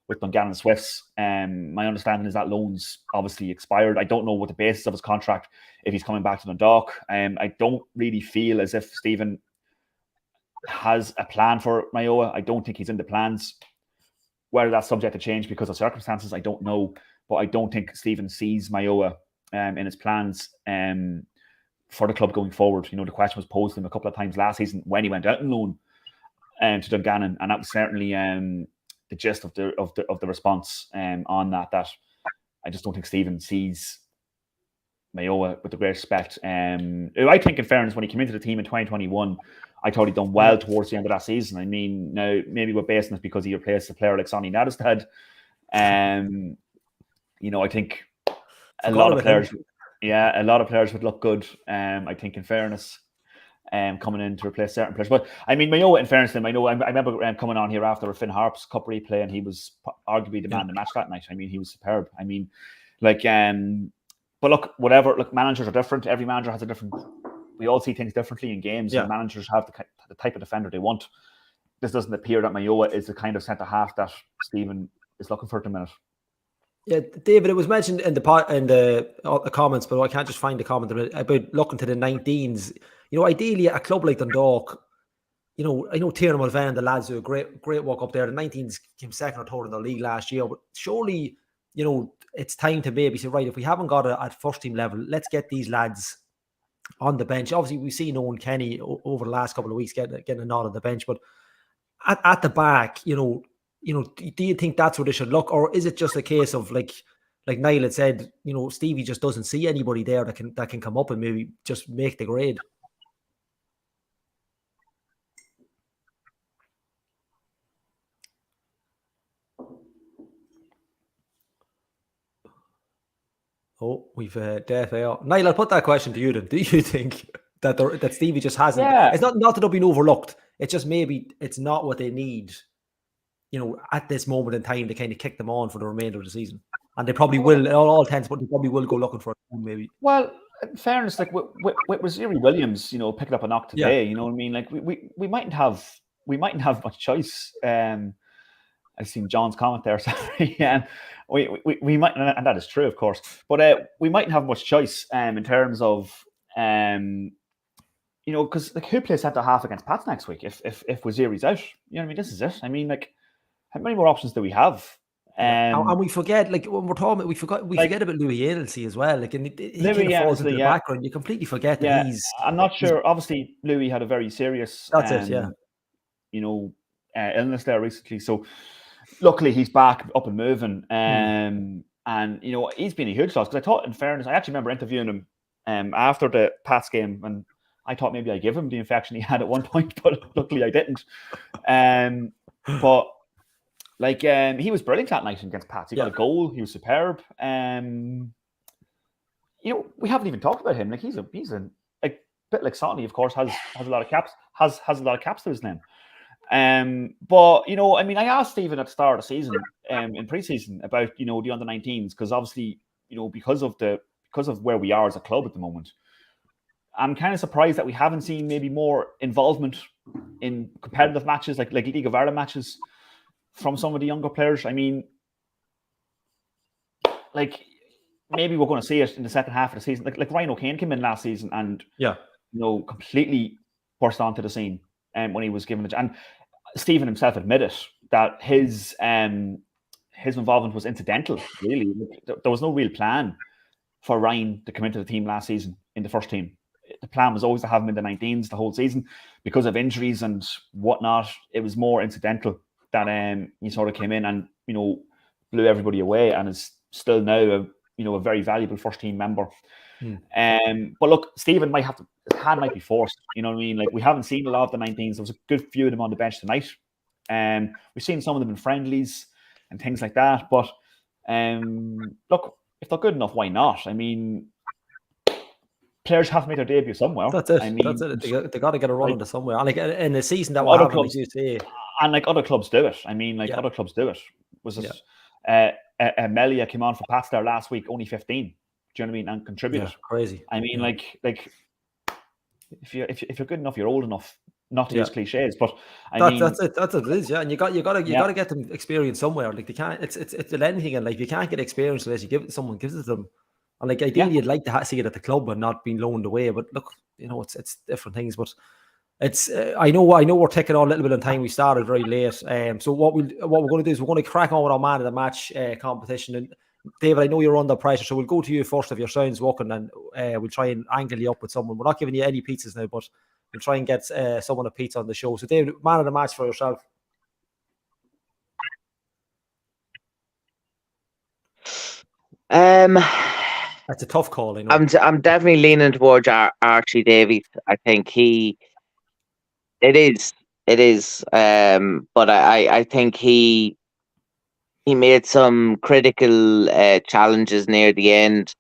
with Dungannon Swifts. My understanding is that loan's obviously expired. I don't know what the basis of his contract, if he's coming back to Dundalk. I don't really feel as if Stephen has a plan for Mayowa. I don't think he's in the plans. Whether that's subject to change because of circumstances, I don't know. But I don't think Stephen sees Mayowa in his plans for the club going forward. The question was posed to him a couple of times last season when he went out on loan to Dungannon, and that was certainly the gist of the response on that. That I just don't think Stephen sees Mayowa with the great respect. I think, in fairness, when he came into the team in 2021, I thought he'd done well towards the end of that season. I mean, now maybe we're basing it because he replaced a player like Sonny Nadestad. I think a lot of players would look good. I think, in fairness, coming in to replace certain players. But I mean, Mayowa, in fairness to him, I remember coming on here after a Finn Harp's Cup replay, and he was arguably the man of the match that night. I mean, he was superb. I mean, like, but look, whatever. Look, managers are different. Every manager has a different. We all see things differently in games. And managers have the type of defender they want. This doesn't appear that Mayowa is the kind of centre half that Stephen is looking for at the minute. Yeah, David, it was mentioned in the comments, but I can't just find the comment about looking to the 19s. Ideally, a club like Dundalk, I know Tiernan Mulvaney and the lads do a great work up there. The 19s came second or third in the league last year, but surely, it's time to maybe say, right, if we haven't got it at first team level, let's get these lads on the bench. Obviously, we've seen Owen Kenny over the last couple of weeks getting a nod on the bench, but at the back, do you think that's where they should look, or is it just a case of like Niall had said, Stevie just doesn't see anybody there that can come up and maybe just make the grade? Oh, we've deaf air. Niall, I'll put that question to you then. Do you think that Stevie just hasn't? Yeah. It's not that they're being overlooked. It's just maybe it's not what they need, at this moment in time to kind of kick them on for the remainder of the season. And they probably will, all intents, but they probably will go looking for it maybe. Well, in fairness, like with Rosary Williams, picking up a knock today, you know what I mean? Like we mightn't have much choice. I've seen John's comment there. Sorry, we might, and that is true, of course. But we mightn't have much choice in terms of because like who plays centre half against Pats next week if Waziri's out? You know what I mean? This is it. I mean, like how many more options do we have? And we forget, like when we're talking, we forget about Louis Ailsey as well. Like, and he kind of falls into the background. You completely forget that he's. I'm not sure. Obviously, Louis had a very serious. That's it. Yeah. Illness there recently. So luckily he's back up and moving. And he's been a huge loss because I thought, in fairness, I actually remember interviewing him after the Pats game, and I thought maybe I'd give him the infection he had at one point, but luckily I didn't. But like he was brilliant that night against Pats. He got a goal. He was superb. We haven't even talked about him. Like he's a like bit like Sonny, of course, has a lot of caps. Has a lot of caps to his name. But I mean, I asked Stephen at the start of the season, in preseason, about the under-19s, because obviously because of where we are as a club at the moment, I'm kind of surprised that we haven't seen maybe more involvement in competitive matches like League of Ireland matches from some of the younger players. I mean, like maybe we're going to see it in the second half of the season. Like Ryan O'Kane came in last season and completely burst onto the scene when he was given it. And Stephen himself admitted that his involvement was incidental. Really, there was no real plan for Ryan to come into the team last season in the first team. The plan was always to have him in the 19s the whole season. Because of injuries and whatnot, it was more incidental that he sort of came in and blew everybody away, and is still now a very valuable first team member. But look, Stephen might have to. His hand might be forced. You know what I mean? Like we haven't seen a lot of the 19s. There was a good few of them on the bench tonight. We've seen some of them in friendlies and things like that. But look, if they're good enough, why not? I mean, players have to make their debut somewhere. That's it. I mean, that's it. They got to get a run into somewhere. And like in the season that we're having, like you say, and like other clubs do it. I mean, like other clubs do it. Was it Melia came on for Pats there last week, only 15. Do you know what I mean? And contributed. Crazy. I mean, like if you're good enough, you're old enough. Not to use cliches, but that's it. That's what it is. Yeah, and you got to get them experience somewhere. Like they can't. It's anything in life. You can't get experience unless you give it to someone, gives it to them. And like ideally, you'd like to see it at the club and not being loaned away. But look, it's different things. But it's I know we're taking on a little bit of time. We started very late. So what we're going to do is we're going to crack on with our man of the match competition. And David, I know you're under pressure, so we'll go to you first if your sound's working, and we'll try and angle you up with someone. We're not giving you any pizzas now, but we'll try and get someone a pizza on the show. So David, man of the match for yourself. That's a tough call. I know. I'm definitely leaning towards Archie Davies. I think it is. But I think he made some critical challenges near the end.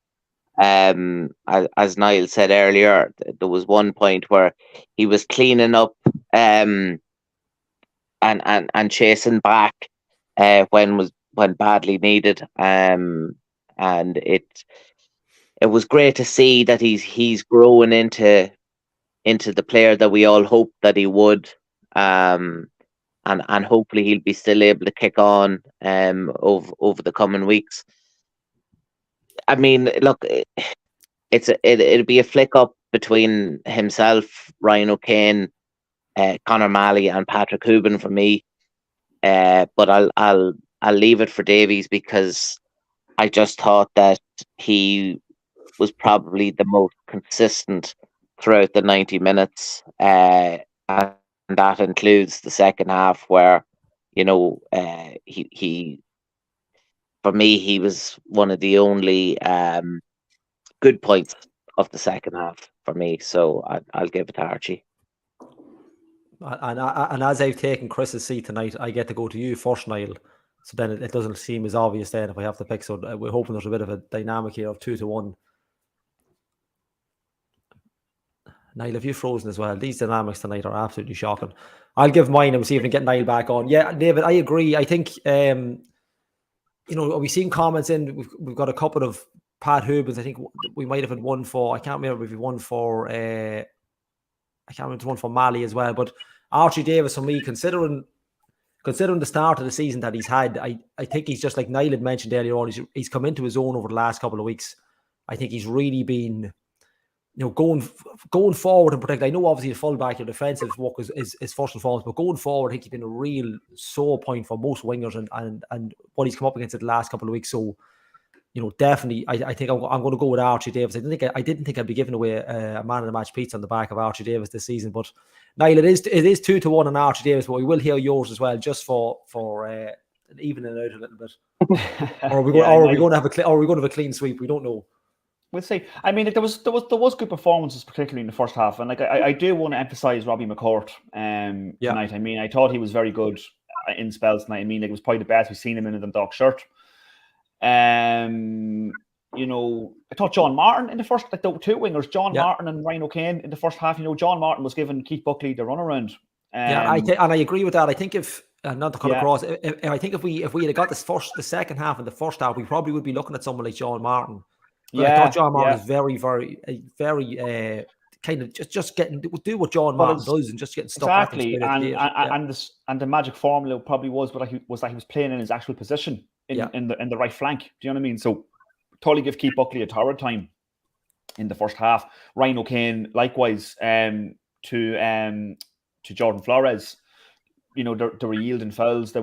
As Niall said earlier, there was one point where he was cleaning up and chasing back when badly needed. And it was great to see that he's growing into the player that we all hoped that he would. And hopefully he'll be still able to kick on over the coming weeks. I mean, look, it'd be a flick up between himself, Ryan O'Kane, Conor Malley, and Patrick Hooban for me. But I'll leave it for Davies because I just thought that he was probably the most consistent throughout the 90 minutes, and that includes the second half where, he for me, he was one of the only good points of the second half for me. So I'll give it to Archie. And as I've taken Chris's seat tonight, I get to go to you first, Niall. So then it doesn't seem as obvious then if I have to pick. So we're hoping there's a bit of a dynamic here of 2-1. Niall, have you frozen as well? These dynamics tonight are absolutely shocking. I'll give mine and see if we can get Niall back on. Yeah, David, I agree. I think, we've seen comments in. We've got a couple of Pat Hubans. I think we might have had one for, I can't remember if we won for, I can't remember if one for Mali as well. But Archie Davis, for me, considering the start of the season that he's had, I think he's just like Niall had mentioned earlier on. He's come into his own over the last couple of weeks. I think he's really been, going forward and protect. I know obviously the fullback, your defensive work is first and foremost, but going forward, I think he's been a real sore point for most wingers and what he's come up against in the last couple of weeks. So, definitely, I think I'm going to go with Archie Davis. I didn't think I'd be giving away a man of the match pizza on the back of Archie Davis this season. But Niall, it is 2-1 on Archie Davis, but we will hear yours as well, just for evening it out a little bit. Or are we going to have a clean sweep? We don't know. We'll see. I mean, there was good performances, particularly in the first half, and I do want to emphasise Robbie McCourt tonight. I mean, I thought he was very good in spells tonight. I mean, it was probably the best we've seen him in a Dundalk shirt. I thought John Martin in the first, the two wingers, John Martin and Ryan O'Kane in the first half. John Martin was giving Keith Buckley the runaround. I agree with that. I think if not to cut across, I think if we had got the second half and the first half, we probably would be looking at someone like John Martin. But I thought John Martin is very, very, very kind of just do what John Martin does and just getting stuck. Exactly, and the magic formula probably was that he was playing in his actual position in the right flank. Do you know what I mean? So totally give Keith Buckley a torrid time in the first half. Ryan O'Kane likewise to Jordan Flores. They were yielding fouls. The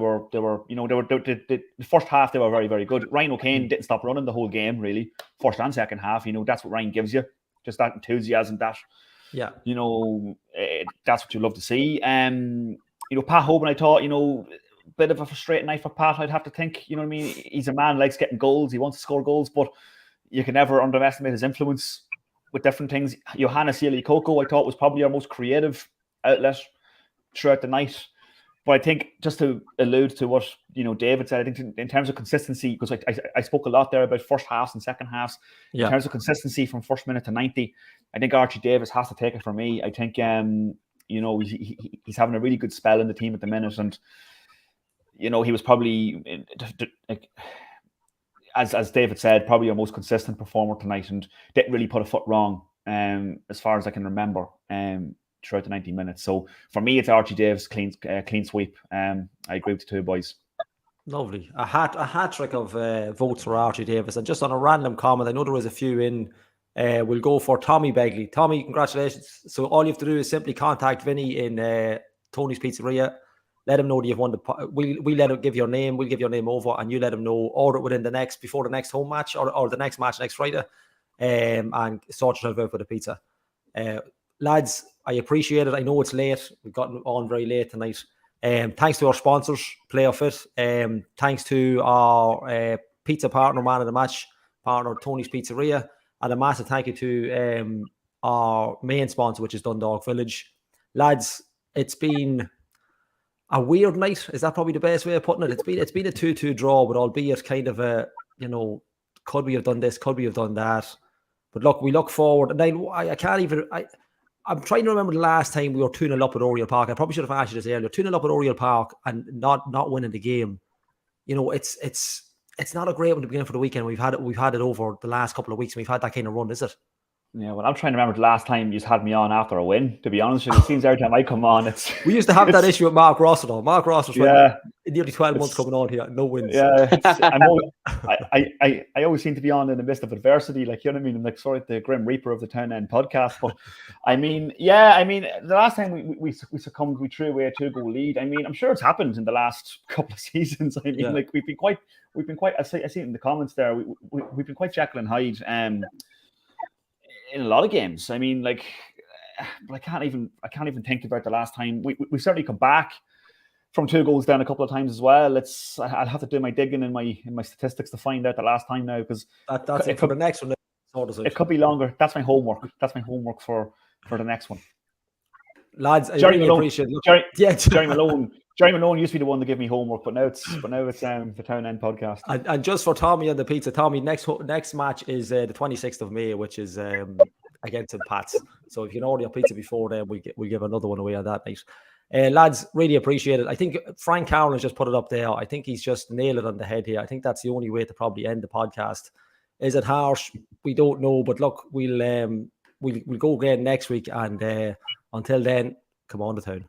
first half they were very, very good. Ryan O'Kane didn't stop running the whole game, really. First and second half, that's what Ryan gives you. Just that enthusiasm, that's what you love to see. Pat Hoban, I thought, bit of a frustrating night for Pat, I'd have to think. You know what I mean? He's a man who likes getting goals. He wants to score goals, but you can never underestimate his influence with different things. Johannes Coco, I thought, was probably our most creative outlet throughout the night. But I think, just to allude to what David said, I think in terms of consistency, because I spoke a lot there about first halves and second halves. In terms of consistency from first minute to 90, I think Archie Davis has to take it from me. I think he's having a really good spell in the team at the minute, and he was probably, as David said, probably our most consistent performer tonight, and didn't really put a foot wrong, as far as I can remember. Throughout the 90 minutes. So for me, it's Archie Davis, clean sweep. I agree with the two boys. Lovely. A hat trick of votes for Archie Davis. And just on a random comment, I know there was a few in. We'll go for Tommy Begley. Tommy, congratulations. So all you have to do is simply contact Vinny in Tony's Pizzeria. Let him know that you've won we let him give your name. We'll give your name over, and you let him know. Order it before the next home match or the next match next Friday, and sort yourself out for the pizza. Lads, I appreciate it. I know it's late. We've gotten on very late tonight. Thanks to our sponsors, Play Off It. Thanks to our pizza partner, man of the match partner, Tony's Pizzeria. And a massive thank you to our main sponsor, which is Dundalk Village. Lads, it's been a weird night. Is that probably the best way of putting it? It's been a 2-2 draw, but albeit kind of a, could we have done this? Could we have done that? But look, we look forward. And I'm trying to remember the last time we were 2-0 up at Oriel Park. I probably should have asked you this earlier. 2-0 up at Oriel Park and not winning the game. It's not a great one to begin for the weekend. We've had it over the last couple of weeks, and we've had that kind of run, is it? Yeah, well, I'm trying to remember the last time you had me on after a win. To be honest with you, it seems every time I come on, we used to have that issue with Mark Rossiter. Though. Mark Rossiter, yeah, nearly 12 months coming on here, no wins. Yeah, I always seem to be on in the midst of adversity, like, you know what I mean? I'm like sort of the Grim Reaper of the Town End podcast. But I mean, the last time we succumbed, we threw away a 2-goal lead. I mean, I'm sure it's happened in the last couple of seasons. I mean, like we've been quite. I see it in the comments there. We've been quite Jekyll and Hyde in a lot of games. I mean, like, but I can't even think about the last time we certainly come back from 2 goals down a couple of times as well. I'll have to do my digging in my statistics to find out the last time now, because that's it for the next one. It could be longer. That's my homework. That's my homework for the next one. Lads, I Jerry really Malone, appreciate it. Jerry Malone used to be the one to give me homework, but now it's the Town End podcast. And just for Tommy and the pizza, Tommy, next match is the 26th of May, which is against the Pats. So if you can order your pizza before then, we give another one away on that night. Lads, really appreciate it. I think Frank Cowan has just put it up there. I think he's just nailed it on the head here. I think that's the only way to probably end the podcast. Is it harsh? We don't know, but look, we'll go again next week, and until then, come on to town.